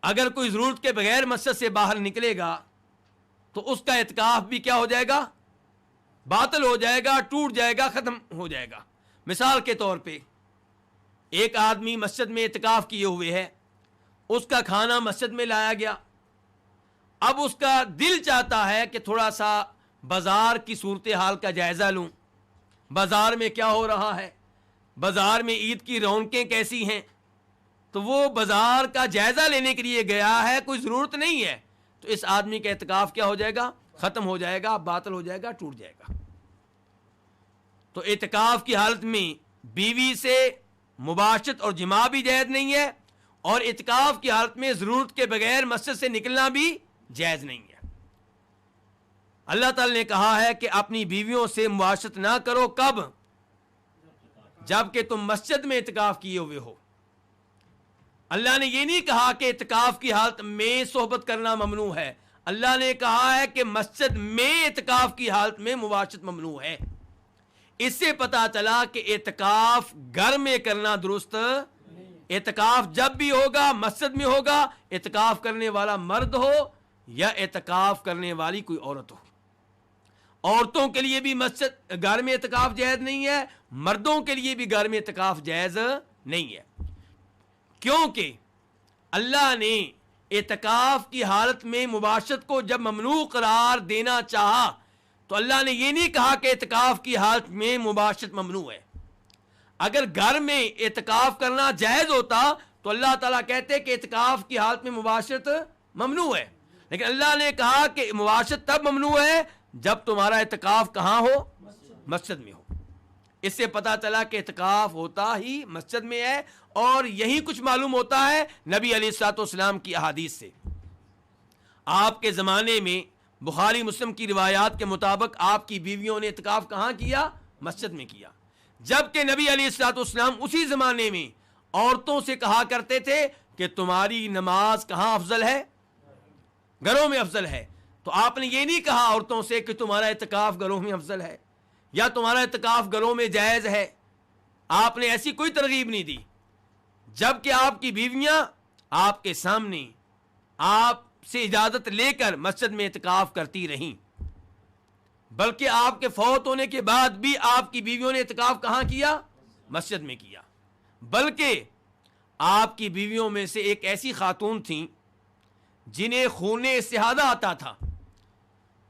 اگر کوئی ضرورت کے بغیر مسجد سے باہر نکلے گا تو اس کا اعتکاف بھی کیا ہو جائے گا؟ باطل ہو جائے گا، ٹوٹ جائے گا، ختم ہو جائے گا. مثال کے طور پہ ایک آدمی مسجد میں اعتکاف کیے ہوئے ہے، اس کا کھانا مسجد میں لایا گیا. اب اس کا دل چاہتا ہے کہ تھوڑا سا بازار کی صورتحال کا جائزہ لوں، بازار میں کیا ہو رہا ہے، بازار میں عید کی رونقیں کیسی ہیں. تو وہ بازار کا جائزہ لینے کے لیے گیا ہے، کوئی ضرورت نہیں ہے. تو اس آدمی کا اعتکاف کیا ہو جائے گا؟ ختم ہو جائے گا، باطل ہو جائے گا، ٹوٹ جائے گا. تو اعتکاف کی حالت میں بیوی سے مباشرت اور جماع بھی جائز نہیں ہے، اور اعتکاف کی حالت میں ضرورت کے بغیر مسجد سے نکلنا بھی جائز نہیں ہے. اللہ تعالی نے کہا ہے کہ اپنی بیویوں سے مباشرت نہ کرو. کب؟ جب کہ تم مسجد میں اعتکاف کیے ہوئے ہو. اللہ نے یہ نہیں کہا کہ اعتکاف کی حالت میں صحبت کرنا ممنوع ہے. اللہ نے کہا ہے کہ مسجد میں اعتکاف کی حالت میں مباشرت ممنوع ہے. اس سے پتا چلا کہ اعتکاف گھر میں کرنا درست. اعتکاف جب بھی ہوگا مسجد میں ہوگا، اعتکاف کرنے والا مرد ہو یا اعتکاف کرنے والی کوئی عورت ہو. عورتوں کے لیے بھی مسجد گھر میں اعتکاف جائز نہیں ہے، مردوں کے لیے بھی گھر میں اعتکاف جائز نہیں ہے. کیونکہ اللہ نے اعتکاف کی حالت میں مباشرت کو جب ممنوع قرار دینا چاہا تو اللہ نے یہ نہیں کہا کہ اعتکاف کی حالت میں مباشرت ممنوع ہے. اگر گھر میں اعتکاف کرنا جائز ہوتا تو اللہ تعالیٰ کہتے کہ اعتکاف کی حالت میں مباشرت ممنوع ہے. لیکن اللہ نے کہا کہ مباشرت تب ممنوع ہے جب تمہارا اعتکاف کہاں ہو؟ مسجد میں ہو. اس سے پتہ چلا کہ اعتکاف ہوتا ہی مسجد میں ہے. اور یہی کچھ معلوم ہوتا ہے نبی علیہ الصلوۃ والسلام کی احادیث سے. آپ کے زمانے میں بخاری مسلم کی روایات کے مطابق آپ کی بیویوں نے اعتکاف کہاں کیا؟ مسجد میں کیا. جبکہ نبی علیہ الصلوۃ والسلام اسی زمانے میں عورتوں سے کہا کرتے تھے کہ تمہاری نماز کہاں افضل ہے؟ گھروں میں افضل ہے. تو آپ نے یہ نہیں کہا عورتوں سے کہ تمہارا اعتکاف گھروں میں افضل ہے یا تمہارا اعتکاف گھروں میں جائز ہے. آپ نے ایسی کوئی ترغیب نہیں دی. جبکہ آپ کی بیویاں آپ کے سامنے آپ سے اجازت لے کر مسجد میں اعتکاف کرتی رہیں. بلکہ آپ کے فوت ہونے کے بعد بھی آپ کی بیویوں نے اعتکاف کہاں کیا؟ مسجد میں کیا. بلکہ آپ کی بیویوں میں سے ایک ایسی خاتون تھیں جنہیں خون استحاضہ آتا تھا.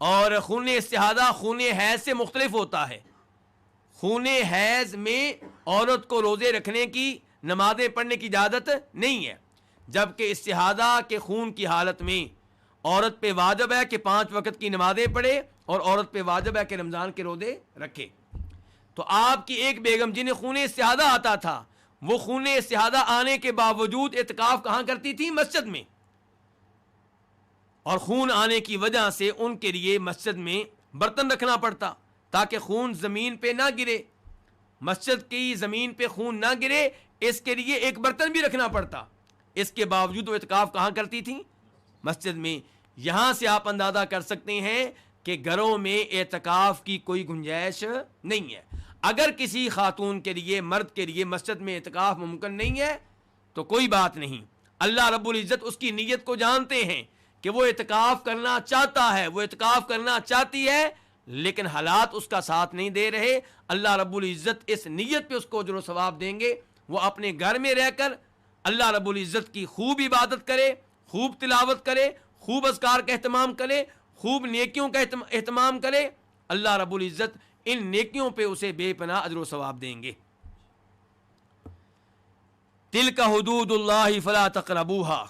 اور خون استحاضہ خون حیض سے مختلف ہوتا ہے. خون حیض میں عورت کو روزے رکھنے کی، نمازیں پڑھنے کی اجازت نہیں ہے. جبکہ استحاضہ کے خون کی حالت میں عورت پہ واجب ہے کہ 5 وقت کی نمازیں پڑھے اور عورت پہ واجب ہے کہ رمضان کے روزے رکھے. تو آپ کی ایک بیگم جنہیں خون استحاضہ آتا تھا، وہ خون استحاضہ آنے کے باوجود اعتکاف کہاں کرتی تھی؟ مسجد میں. اور خون آنے کی وجہ سے ان کے لیے مسجد میں برتن رکھنا پڑتا تاکہ خون زمین پہ نہ گرے. مسجد کی زمین پہ خون نہ گرے اس کے لیے ایک برتن بھی رکھنا پڑتا. اس کے باوجود وہ اعتکاف کہاں کرتی تھیں؟ مسجد میں. یہاں سے آپ اندازہ کر سکتے ہیں کہ گھروں میں اعتکاف کی کوئی گنجائش نہیں ہے. اگر کسی خاتون کے لیے، مرد کے لیے مسجد میں اعتکاف ممکن نہیں ہے تو کوئی بات نہیں. اللہ رب العزت اس کی نیت کو جانتے ہیں کہ وہ اعتکاف کرنا چاہتا ہے، وہ اعتکاف کرنا چاہتی ہے، لیکن حالات اس کا ساتھ نہیں دے رہے. اللہ رب العزت اس نیت پہ اس کو اجر و ثواب دیں گے. وہ اپنے گھر میں رہ کر اللہ رب العزت کی خوب عبادت کرے، خوب تلاوت کرے، خوب اذکار کا اہتمام کرے، خوب نیکیوں کا اہتمام کرے. اللہ رب العزت ان نیکیوں پہ اسے بے پناہ اجر و ثواب دیں گے. تلک حدود اللہ فلا تقربوہا.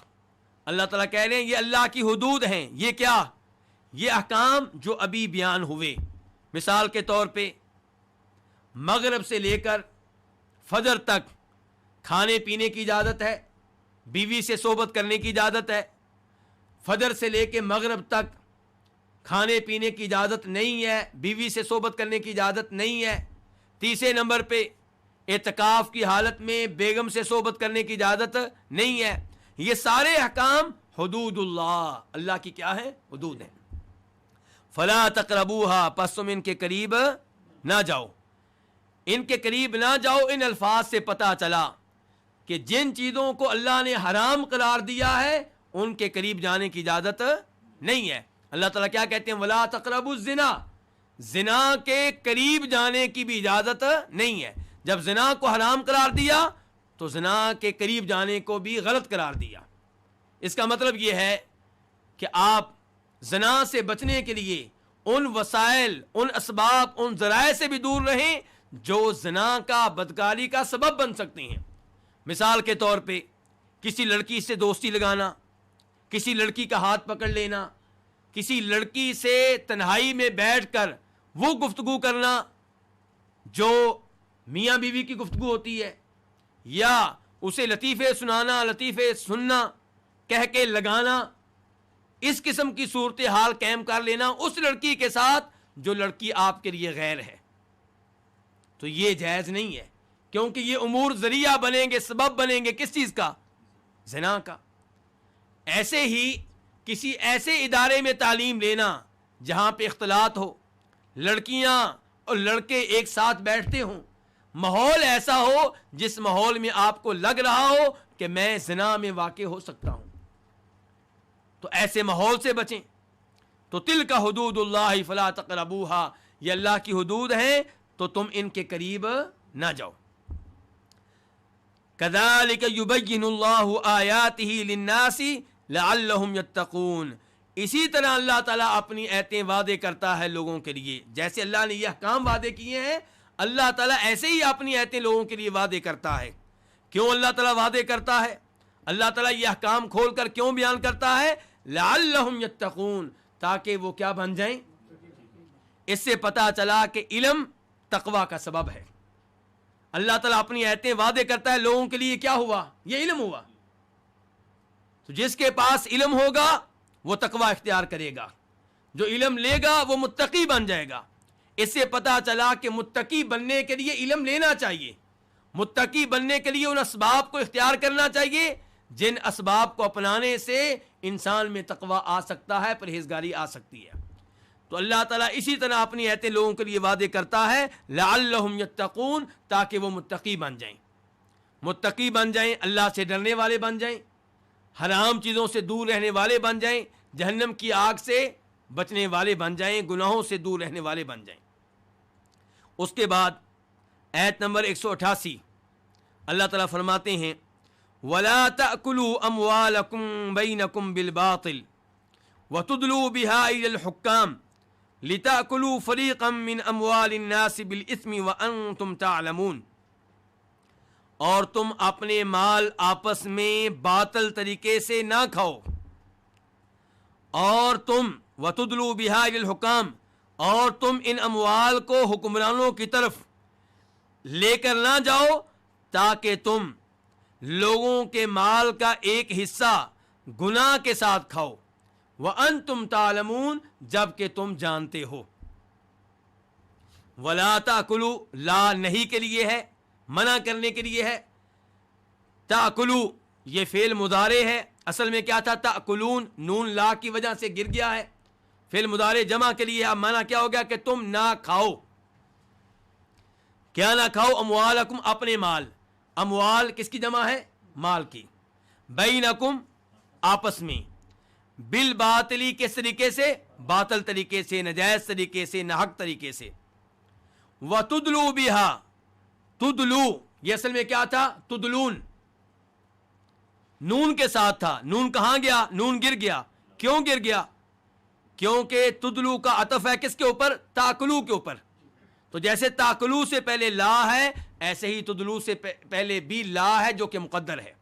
اللہ تعالیٰ کہہ رہے ہیں یہ اللہ کی حدود ہیں. یہ کیا؟ یہ احکام جو ابھی بیان ہوئے. مثال کے طور پہ مغرب سے لے کر فجر تک کھانے پینے کی اجازت ہے، بیوی سے صحبت کرنے کی اجازت ہے. فجر سے لے کے مغرب تک کھانے پینے کی اجازت نہیں ہے، بیوی سے صحبت کرنے کی اجازت نہیں ہے. تیسرے نمبر پہ اعتکاف کی حالت میں بیگم سے صحبت کرنے کی اجازت نہیں ہے. یہ سارے احکام حدود اللہ، اللہ کی کیا ہے؟ حدود ہیں. فلا تقربوہا، پس تم ان کے قریب نہ جاؤ. ان کے قریب نہ جاؤ. ان الفاظ سے پتہ چلا کہ جن چیزوں کو اللہ نے حرام قرار دیا ہے ان کے قریب جانے کی اجازت نہیں ہے. اللہ تعالیٰ کیا کہتے ہیں؟ ولا تقربوا الزنا. زنا کے قریب جانے کی بھی اجازت نہیں ہے. جب زنا کو حرام قرار دیا تو زنا کے قریب جانے کو بھی غلط قرار دیا. اس کا مطلب یہ ہے کہ آپ زنا سے بچنے کے لیے ان وسائل، ان اسباب، ان ذرائع سے بھی دور رہیں جو زنا کا، بدکاری کا سبب بن سکتے ہیں. مثال کے طور پہ کسی لڑکی سے دوستی لگانا، کسی لڑکی کا ہاتھ پکڑ لینا، کسی لڑکی سے تنہائی میں بیٹھ کر وہ گفتگو کرنا جو میاں بیوی کی گفتگو ہوتی ہے، یا اسے لطیفے سنانا، لطیفے سننا، کہہ کے لگانا. اس قسم کی صورتحال قائم کر لینا اس لڑکی کے ساتھ جو لڑکی آپ کے لیے غیر ہے. تو یہ جائز نہیں ہے، کیونکہ یہ امور ذریعہ بنیں گے، سبب بنیں گے کس چیز کا؟ زنا کا. ایسے ہی کسی ایسے ادارے میں تعلیم لینا جہاں پہ اختلاط ہو، لڑکیاں اور لڑکے ایک ساتھ بیٹھتے ہوں، ماحول ایسا ہو جس ماحول میں آپ کو لگ رہا ہو کہ میں زنا میں واقع ہو سکتا ہوں، تو ایسے ماحول سے بچیں. تو تلک حدود اللہ فلا تقربوہا، یہ اللہ کی حدود ہیں تو تم ان کے قریب نہ جاؤ. کذالک یبین اللہ آیاتہ للناس لعلہم یتقون. اسی طرح اللہ تعالیٰ اپنی آیتیں وعدے کرتا ہے لوگوں کے لیے. جیسے اللہ نے یہ احکام وعدے کیے ہیں, اللہ تعالیٰ ایسے ہی اپنی آیتیں لوگوں کے لیے وعدے کرتا ہے. کیوں اللہ تعالیٰ وعدے کرتا ہے؟ اللہ تعالیٰ یہ احکام کھول کر کیوں بیان کرتا ہے؟ لعلہم یتقون, تاکہ وہ کیا بن جائیں. اس سے پتہ چلا کہ علم تقوی کا سبب ہے. اللہ تعالیٰ اپنی آیتیں وعدے کرتا ہے لوگوں کے لیے, کیا ہوا؟ یہ علم ہوا. تو جس کے پاس علم ہوگا وہ تقوی اختیار کرے گا, جو علم لے گا وہ متقی بن جائے گا. اس سے پتہ چلا کہ متقی بننے کے لیے علم لینا چاہیے, متقی بننے کے لیے ان اسباب کو اختیار کرنا چاہیے جن اسباب کو اپنانے سے انسان میں تقوی آ سکتا ہے, پرہیزگاری آ سکتی ہے. تو اللہ تعالیٰ اسی طرح اپنی آیتیں لوگوں کے لیے وعدے کرتا ہے لعلہم یتقون, تاکہ وہ متقی بن جائیں. متقی بن جائیں, اللہ سے ڈرنے والے بن جائیں, حرام چیزوں سے دور رہنے والے بن جائیں, جہنم کی آگ سے بچنے والے بن جائیں, گناہوں سے دور رہنے والے بن جائیں. اس کے بعد آیت نمبر 188 اللہ تعالیٰ فرماتے ہیں وَلَا تَأْكُلُوا أَمْوَالَكُمْ بَيْنَكُمْ بِالْبَاطِلِ وَتُدْلُوا بِهَا إِلَى الْحُكَّامِ لِتَأْكُلُوا فَرِيقًا مِّنْ أَمْوَالِ النَّاسِ بِالْإِثْمِ وَأَنْتُمْ تَعْلَمُونَ. اور تم اپنے مال آپس میں باطل طریقے سے نہ کھاؤ, اور تم وَتُدْلُوا بِهَا إِلَى الْحُكَّامِ, اور تم ان اموال کو حکمرانوں کی طرف لے کر نہ جاؤ تاکہ تم لوگوں کے مال کا ایک حصہ گناہ کے ساتھ کھاؤ. وَأَنْتُمْ تَعْلَمُونَ, جب کہ تم جانتے ہو. وَلَا تَأْكُلُوا, لا نہیں کے لیے ہے, منع کرنے کے لیے ہے. تَأْكُلُوا یہ فعل مضارع ہے, اصل میں کیا تھا؟ تأکلون, نون لا کی وجہ سے گر گیا ہے. فعل مضارع جمع کے لیے, اب معنی کیا ہو گیا کہ تم نہ کھاؤ. کیا نہ کھاؤ؟ اموالکم, اپنے مال. اموال کس کی جمع ہے؟ مال کی. بینکم, آپس میں. بالباطلی, کس طریقے سے؟ باطل طریقے سے, ناجائز طریقے سے, ناحق طریقے سے. وَتُدْلُوا بِهَا, تدلو یہ اصل میں کیا تھا؟ تدلون, نون کے ساتھ تھا. نون کہاں گیا؟ نون گر گیا. کیوں گر گیا؟ کیونکہ تدلو کا عطف ہے کس کے اوپر؟ تاکلو کے اوپر. تو جیسے تاکلو سے پہلے لا ہے, ایسے ہی تدلو سے پہلے بھی لا ہے جو کہ مقدر ہے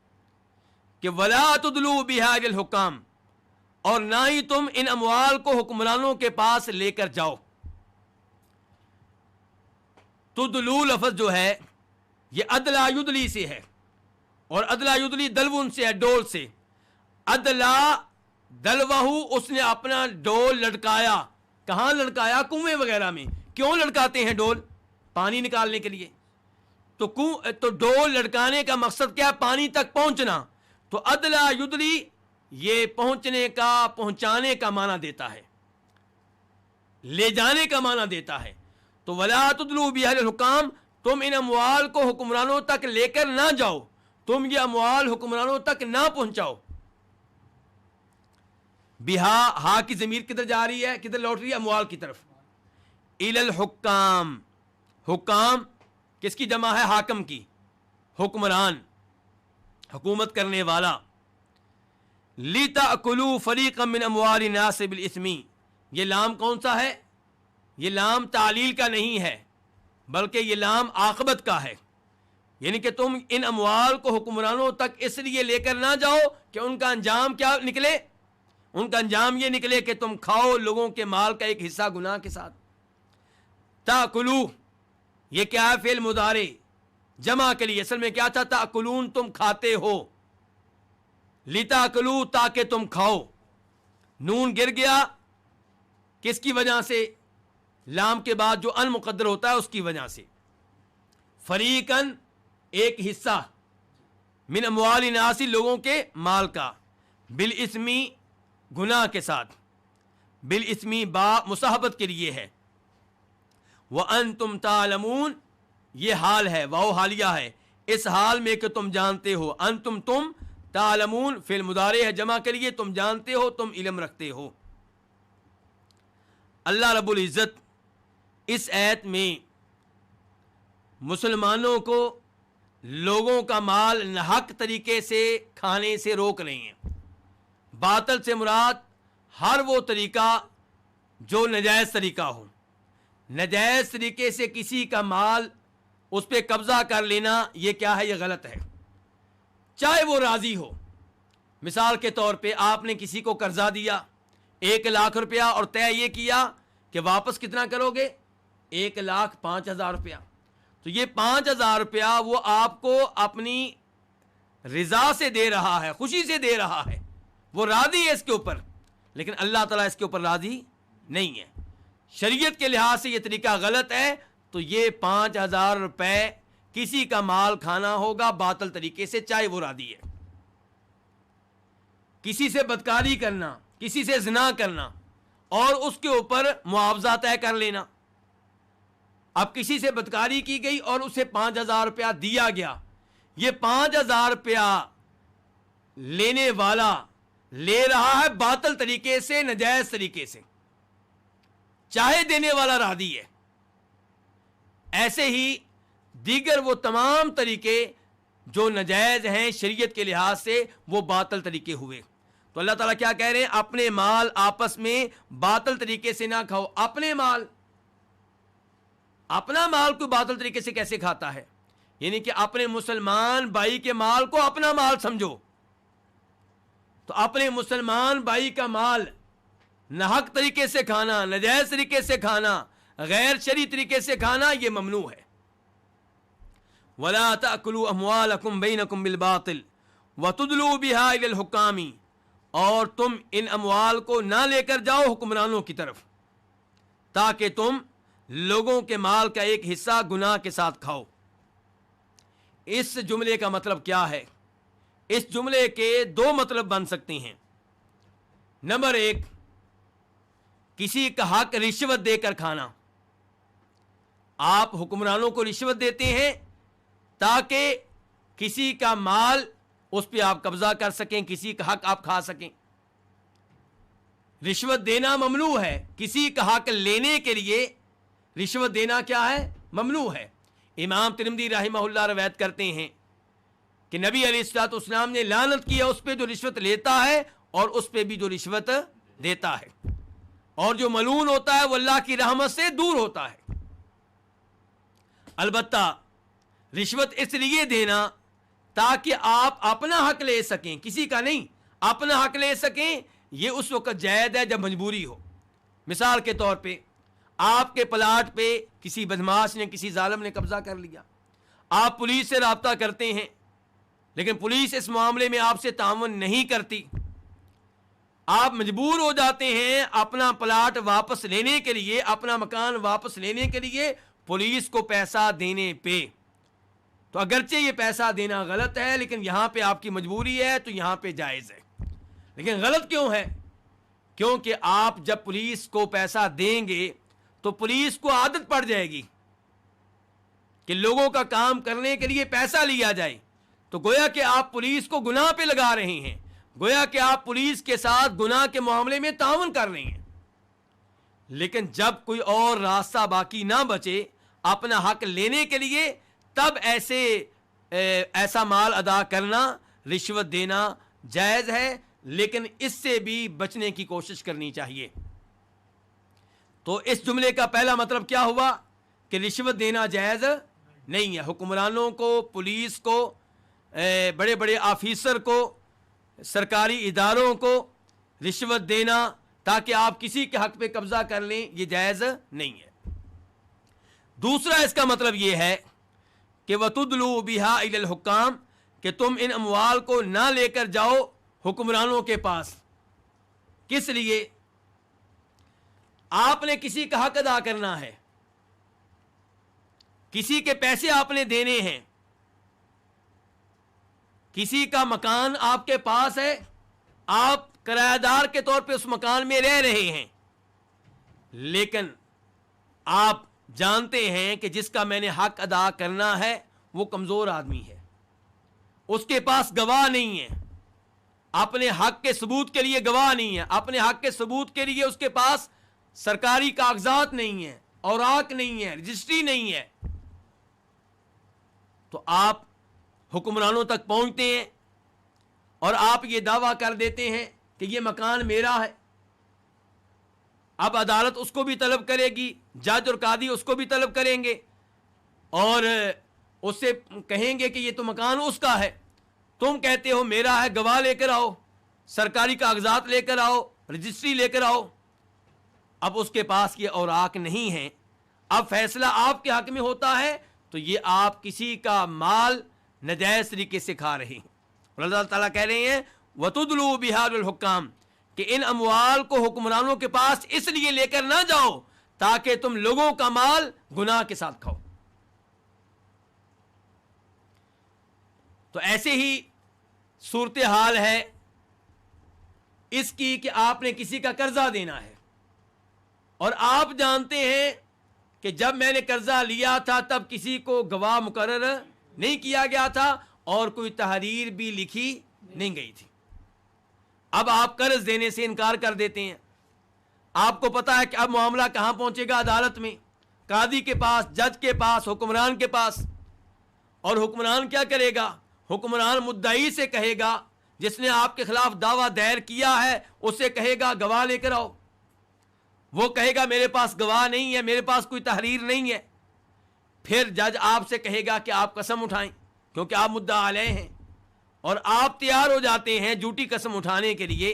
کہ ولا تدلو بہا الی الحکام, اور نہ ہی تم ان اموال کو حکمرانوں کے پاس لے کر جاؤ. تدلو لفظ جو ہے یہ ادلا یدلی سے ہے, اور ادلا یدلی دلون سے ہے, ڈول سے. ادلا دلوہو, اس نے اپنا ڈول لٹکایا. کہاں لٹکایا؟ کنویں وغیرہ میں. کیوں لٹکاتے ہیں ڈول؟ پانی نکالنے کے لیے. تو ڈول لٹکانے کا مقصد کیا ہے؟ پانی تک پہنچنا. تو ادلا یدلی یہ پہنچنے کا, پہنچانے کا معنی دیتا ہے, لے جانے کا معنی دیتا ہے. تو ولا تدلوا بها الحکام, تم ان اموال کو حکمرانوں تک لے کر نہ جاؤ, تم یہ اموال حکمرانوں تک نہ پہنچاؤ. بہا, ہا کی ضمیر کدھر جا رہی ہے؟ کدھر لوٹ رہی ہے؟ اموال کی طرف. الی الحکام, حکام کس کی جمع ہے؟ حاکم کی. حکمران, حکومت کرنے والا. لِتَأْكُلُوا فَرِيقًا مِّنْ أَمْوَالِ النَّاسِ بِالْإِثْمِ, یہ لام کون سا ہے؟ یہ لام تعلیل کا نہیں ہے, بلکہ یہ لام عاقبت کا ہے. یعنی کہ تم ان اموال کو حکمرانوں تک اس لیے لے کر نہ جاؤ کہ ان کا انجام کیا نکلے؟ ان کا انجام یہ نکلے کہ تم کھاؤ لوگوں کے مال کا ایک حصہ گناہ کے ساتھ. تاکلو یہ کیا ہے؟ فعل مضارع جمع کے لیے, اصل میں کیا تھا؟ تاکلون, تم کھاتے ہو. لتاکلو, تاکہ تم کھاؤ. نون گر گیا کس کی وجہ سے؟ لام کے بعد جو ان مقدر ہوتا ہے اس کی وجہ سے. فریقاً, ایک حصہ, من اموال الناس, لوگوں کے مال کا, بالاسمی, گناہ کے ساتھ. بالاسمی با مصاحبت کے لیے ہے. وَأَنْتُمْ تَعْلَمُونَ, یہ حال ہے, واو حالیہ ہے, اس حال میں کہ تم جانتے ہو. انتم, تم, تعلمون فعل مضارع ہے جمع کے لیے, تم جانتے ہو, تم علم رکھتے ہو. اللہ رب العزت اس آیت میں مسلمانوں کو لوگوں کا مال ناحق طریقے سے کھانے سے روک رہے ہیں. باطل سے مراد ہر وہ طریقہ جو نجائز طریقہ ہو. نجائز طریقے سے کسی کا مال اس پہ قبضہ کر لینا یہ کیا ہے؟ یہ غلط ہے، چاہے وہ راضی ہو. مثال کے طور پہ آپ نے کسی کو قرضہ دیا 1,00,000 روپیہ اور طے یہ کیا کہ واپس کتنا کرو گے؟ 1,05,000 روپیہ. تو یہ 5,000 روپیہ وہ آپ کو اپنی رضا سے دے رہا ہے، خوشی سے دے رہا ہے، وہ راضی ہے اس کے اوپر، لیکن اللہ تعالیٰ اس کے اوپر راضی نہیں ہے. شریعت کے لحاظ سے یہ طریقہ غلط ہے. تو یہ 5,000 روپے کسی کا مال کھانا ہوگا باطل طریقے سے، چاہے وہ راضی ہے. کسی سے بدکاری کرنا، کسی سے زنا کرنا اور اس کے اوپر معاوضہ طے کر لینا. اب کسی سے بدکاری کی گئی اور اسے 5,000 روپیہ دیا گیا. یہ 5,000 روپیہ لینے والا لے رہا ہے باطل طریقے سے، نجائز طریقے سے، چاہے دینے والا راضی ہے. ایسے ہی دیگر وہ تمام طریقے جو نجائز ہیں شریعت کے لحاظ سے، وہ باطل طریقے ہوئے. تو اللہ تعالیٰ کیا کہہ رہے ہیں؟ اپنے مال آپس میں باطل طریقے سے نہ کھاؤ. اپنا مال کوئی باطل طریقے سے کیسے کھاتا ہے؟ یعنی کہ اپنے مسلمان بھائی کے مال کو اپنا مال سمجھو. تو اپنے مسلمان بھائی کا مال ناحق طریقے سے کھانا، نجائز طریقے سے کھانا، غیر شرعی طریقے سے کھانا یہ ممنوع ہے. وَلَا تَأْكُلُوا أَمْوَالَكُمْ بَيْنَكُمْ بِالْبَاطِلِ وَتُدْلُوا بِهَا إِلَى الْحُكَّامِ، اور تم ان اموال کو نہ لے کر جاؤ حکمرانوں کی طرف تاکہ تم لوگوں کے مال کا ایک حصہ گناہ کے ساتھ کھاؤ. اس جملے کا مطلب کیا ہے؟ اس جملے کے دو مطلب بن سکتے ہیں. نمبر 1، کسی کا حق رشوت دے کر کھانا. آپ حکمرانوں کو رشوت دیتے ہیں تاکہ کسی کا مال اس پہ آپ قبضہ کر سکیں، کسی کا حق آپ کھا سکیں. رشوت دینا ممنوع ہے. کسی کا حق لینے کے لیے رشوت دینا کیا ہے؟ ممنوع ہے. امام ترمذی رحمہ اللہ روایت کرتے ہیں کہ نبی علیہ الصلوۃ والسلام نے لعنت کیا اس پہ جو رشوت لیتا ہے اور اس پہ بھی جو رشوت دیتا ہے، اور جو ملعون ہوتا ہے وہ اللہ کی رحمت سے دور ہوتا ہے. البتہ رشوت اس لیے دینا تاکہ آپ اپنا حق لے سکیں، کسی کا نہیں، اپنا حق لے سکیں. یہ اس وقت جائز ہے جب مجبوری ہو. مثال کے طور پہ آپ کے پلاٹ پہ کسی بدماش نے، کسی ظالم نے قبضہ کر لیا. آپ پولیس سے رابطہ کرتے ہیں لیکن پولیس اس معاملے میں آپ سے تعاون نہیں کرتی. آپ مجبور ہو جاتے ہیں اپنا پلاٹ واپس لینے کے لیے، اپنا مکان واپس لینے کے لیے پولیس کو پیسہ دینے پہ. تو اگرچہ یہ پیسہ دینا غلط ہے لیکن یہاں پہ آپ کی مجبوری ہے تو یہاں پہ جائز ہے. لیکن غلط کیوں ہے؟ کیونکہ آپ جب پولیس کو پیسہ دیں گے تو پولیس کو عادت پڑ جائے گی کہ لوگوں کا کام کرنے کے لیے پیسہ لیا جائے. تو گویا کہ آپ پولیس کو گناہ پہ لگا رہے ہیں، گویا کہ آپ پولیس کے ساتھ گناہ کے معاملے میں تعاون کر رہے ہیں. لیکن جب کوئی اور راستہ باقی نہ بچے اپنا حق لینے کے لیے، تب ایسا مال ادا کرنا، رشوت دینا جائز ہے، لیکن اس سے بھی بچنے کی کوشش کرنی چاہیے. تو اس جملے کا پہلا مطلب کیا ہوا؟ کہ رشوت دینا جائز نہیں ہے. حکمرانوں کو، پولیس کو، بڑے بڑے آفیسر کو، سرکاری اداروں کو رشوت دینا تاکہ آپ کسی کے حق پہ قبضہ کر لیں، یہ جائز نہیں ہے. دوسرا اس کا مطلب یہ ہے کہ وَتُدْلُوا بِهَا إِلَى الْحُكَّامِ، کہ تم ان اموال کو نہ لے کر جاؤ حکمرانوں کے پاس. کس لیے؟ آپ نے کسی کا حق ادا کرنا ہے، کسی کے پیسے آپ نے دینے ہیں، کسی کا مکان آپ کے پاس ہے، آپ کرایہ دار کے طور پہ اس مکان میں رہ رہے ہیں، لیکن آپ جانتے ہیں کہ جس کا میں نے حق ادا کرنا ہے وہ کمزور آدمی ہے، اس کے پاس گواہ نہیں ہے، اپنے حق کے ثبوت کے لیے گواہ نہیں ہے، اپنے حق کے ثبوت کے لیے اس کے پاس سرکاری کاغذات نہیں ہیں، اوراق نہیں ہے، رجسٹری نہیں ہے. تو آپ حکمرانوں تک پہنچتے ہیں اور آپ یہ دعویٰ کر دیتے ہیں کہ یہ مکان میرا ہے، اب عدالت اس کو بھی طلب کرے گی، جج اور قاضی اس کو بھی طلب کریں گے اور اس سے کہیں گے کہ یہ تو مکان اس کا ہے، تم کہتے ہو میرا ہے، گواہ لے کر آؤ، سرکاری کاغذات لے کر آؤ، رجسٹری لے کر آؤ۔ اب اس کے پاس یہ اوراق نہیں ہیں، اب فیصلہ آپ کے حق میں ہوتا ہے تو یہ آپ کسی کا مال نجائز طریقے سے کھا رہے ہیں۔ اور اللہ تعالیٰ کہہ رہے ہیں وَتُدْلُوا بِهَا لِلْحُكَّامِ کہ ان اموال کو حکمرانوں کے پاس اس لیے لے کر نہ جاؤ تاکہ تم لوگوں کا مال گناہ کے ساتھ کھاؤ۔ تو ایسے ہی صورتحال ہے اس کی کہ آپ نے کسی کا قرضہ دینا ہے اور آپ جانتے ہیں کہ جب میں نے قرضہ لیا تھا تب کسی کو گواہ مقرر نہیں کیا گیا تھا اور کوئی تحریر بھی لکھی نہیں گئی تھی۔ اب آپ قرض دینے سے انکار کر دیتے ہیں، آپ کو پتا ہے کہ اب معاملہ کہاں پہنچے گا، عدالت میں، قاضی کے پاس، جج کے پاس، حکمران کے پاس۔ اور حکمران کیا کرے گا؟ حکمران مدعی سے کہے گا، جس نے آپ کے خلاف دعویٰ دائر کیا ہے اسے کہے گا گواہ لے کر آؤ۔ وہ کہے گا میرے پاس گواہ نہیں ہے، میرے پاس کوئی تحریر نہیں ہے۔ پھر جج آپ سے کہے گا کہ آپ قسم اٹھائیں کیونکہ آپ مدعا علیہ ہیں، اور آپ تیار ہو جاتے ہیں جھوٹی قسم اٹھانے کے لیے،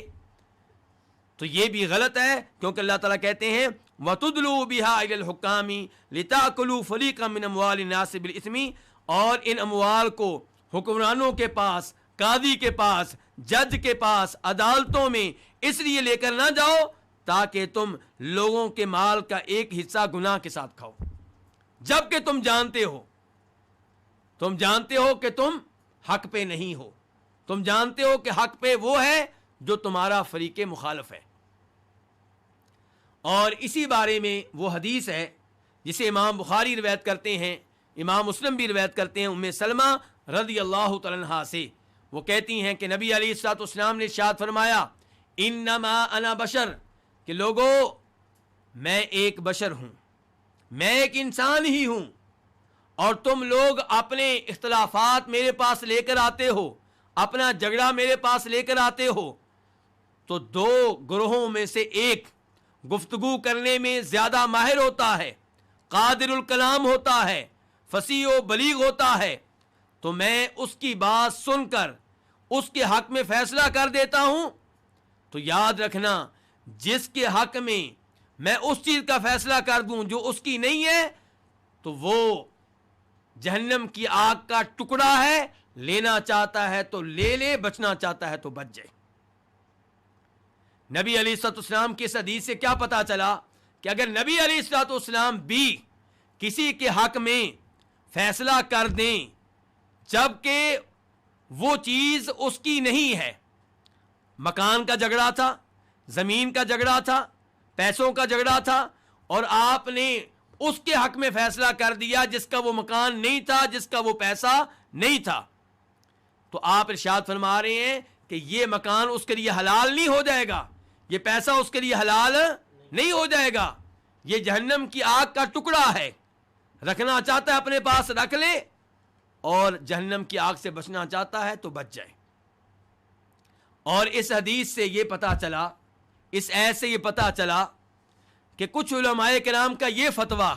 تو یہ بھی غلط ہے، کیونکہ اللہ تعالیٰ کہتے ہیں وَتُدْلُوا بِهَا إِلَى الْحُكَّامِ لِتَأْكُلُوا فَرِيقًا مِّنْ أَمْوَالِ النَّاسِ بِالْإِثْمِ، اور ان اموال کو حکمرانوں کے پاس، قاضی کے پاس، جج کے پاس، عدالتوں میں اس لیے لے کر نہ جاؤ تاکہ تم لوگوں کے مال کا ایک حصہ گناہ کے ساتھ کھاؤ، جبکہ تم جانتے ہو کہ تم حق پہ نہیں ہو، تم جانتے ہو کہ حق پہ وہ ہے جو تمہارا فریق مخالف ہے۔ اور اسی بارے میں وہ حدیث ہے جسے امام بخاری روایت کرتے ہیں، امام مسلم بھی روایت کرتے ہیں، ام سلمہ رضی اللہ تعالیٰ عنہا سے، وہ کہتی ہیں کہ نبی علیہ الصلوۃ والسلام نے ارشاد فرمایا انما انا بشر، کہ لوگو میں ایک بشر ہوں، میں ایک انسان ہی ہوں، اور تم لوگ اپنے اختلافات میرے پاس لے کر آتے ہو، اپنا جھگڑا میرے پاس لے کر آتے ہو، تو دو گروہوں میں سے ایک گفتگو کرنے میں زیادہ ماہر ہوتا ہے، قادر الکلام ہوتا ہے، فصیح و بلیغ ہوتا ہے، تو میں اس کی بات سن کر اس کے حق میں فیصلہ کر دیتا ہوں۔ تو یاد رکھنا، جس کے حق میں اس چیز کا فیصلہ کر دوں جو اس کی نہیں ہے تو وہ جہنم کی آگ کا ٹکڑا ہے، لینا چاہتا ہے تو لے لے، بچنا چاہتا ہے تو بچ جائے۔ نبی علیہ الصلوۃ والسلام کی اس حدیث سے کیا پتا چلا کہ اگر نبی علیہ الصلوۃ والسلام بھی کسی کے حق میں فیصلہ کر دیں جبکہ وہ چیز اس کی نہیں ہے، مکان کا جھگڑا تھا، زمین کا جھگڑا تھا، پیسوں کا جھگڑا تھا، اور آپ نے اس کے حق میں فیصلہ کر دیا جس کا وہ مکان نہیں تھا، جس کا وہ پیسہ نہیں تھا، تو آپ ارشاد فرما رہے ہیں کہ یہ مکان اس کے لیے حلال نہیں ہو جائے گا، یہ پیسہ اس کے لیے حلال نہیں ہو جائے گا، یہ جہنم کی آگ کا ٹکڑا ہے، رکھنا چاہتا ہے اپنے پاس رکھ لے، اور جہنم کی آگ سے بچنا چاہتا ہے تو بچ جائے۔ اور اس حدیث سے یہ پتا چلا، اس ایت سے یہ پتا چلا کہ کچھ علماء کرام کا یہ فتویٰ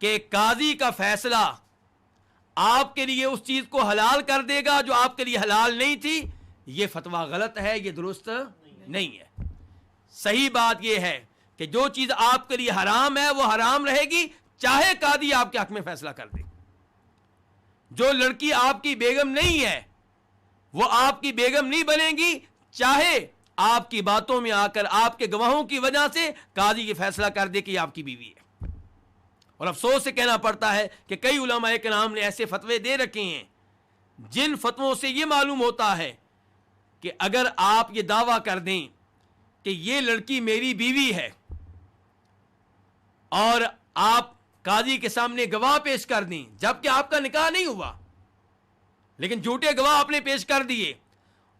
کہ قاضی کا فیصلہ آپ کے لیے اس چیز کو حلال کر دے گا جو آپ کے لیے حلال نہیں تھی، یہ فتویٰ غلط ہے، یہ درست نہیں ہے۔ صحیح بات یہ ہے کہ جو چیز آپ کے لیے حرام ہے وہ حرام رہے گی، چاہے قاضی آپ کے حق میں فیصلہ کر دے۔ جو لڑکی آپ کی بیگم نہیں ہے وہ آپ کی بیگم نہیں بنے گی، چاہے آپ کی باتوں میں آ کر آپ کے گواہوں کی وجہ سے قاضی یہ فیصلہ کر دے کہ یہ آپ کی بیوی ہے۔ اور افسوس سے کہنا پڑتا ہے کہ کئی علماء کرام نے ایسے فتوے دے رکھے ہیں جن فتووں سے یہ معلوم ہوتا ہے کہ اگر آپ یہ دعویٰ کر دیں کہ یہ لڑکی میری بیوی ہے اور آپ قاضی کے سامنے گواہ پیش کر دیں جبکہ آپ کا نکاح نہیں ہوا لیکن جھوٹے گواہ آپ نے پیش کر دیے،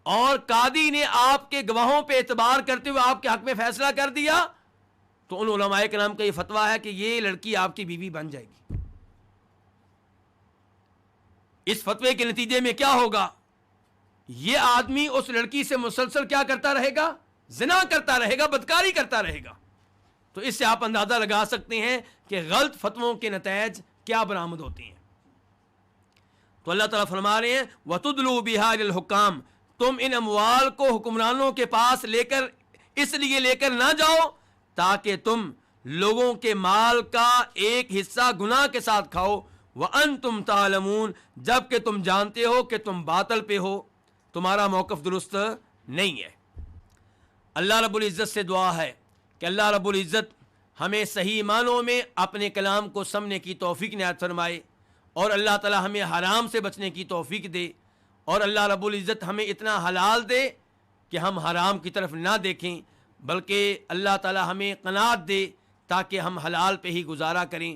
اور قاضی نے آپ کے گواہوں پہ اعتبار کرتے ہوئے آپ کے حق میں فیصلہ کر دیا، تو ان علماء کرام کا یہ فتویٰ ہے کہ یہ لڑکی آپ کی بیوی بن جائے گی۔ اس فتوے کے نتیجے میں کیا ہوگا؟ یہ آدمی اس لڑکی سے مسلسل کیا کرتا رہے گا؟ زنا کرتا رہے گا، بدکاری کرتا رہے گا، تو اس سے آپ اندازہ لگا سکتے ہیں کہ غلط فتووں کے نتائج کیا برآمد ہوتے ہیں۔ تو اللہ تعالیٰ فرما رہے ہیں وَتُدْلُوا بِهَا لِلْحُكَّامِ، تم ان اموال کو حکمرانوں کے پاس اس لیے لے کر نہ جاؤ تاکہ تم لوگوں کے مال کا ایک حصہ گناہ کے ساتھ کھاؤ، وَأَنْتُمْ تَعْلَمُونَ، جب کہ تم جانتے ہو کہ تم باطل پہ ہو، تمہارا موقف درست نہیں ہے۔ اللہ رب العزت سے دعا ہے کہ اللہ رب العزت ہمیں صحیح معنوں میں اپنے کلام کو سمجھنے کی توفیق عنایت فرمائے، اور اللہ تعالی ہمیں حرام سے بچنے کی توفیق دے، اور اللہ رب العزت ہمیں اتنا حلال دے کہ ہم حرام کی طرف نہ دیکھیں، بلکہ اللہ تعالی ہمیں قناعت دے تاکہ ہم حلال پہ ہی گزارا کریں۔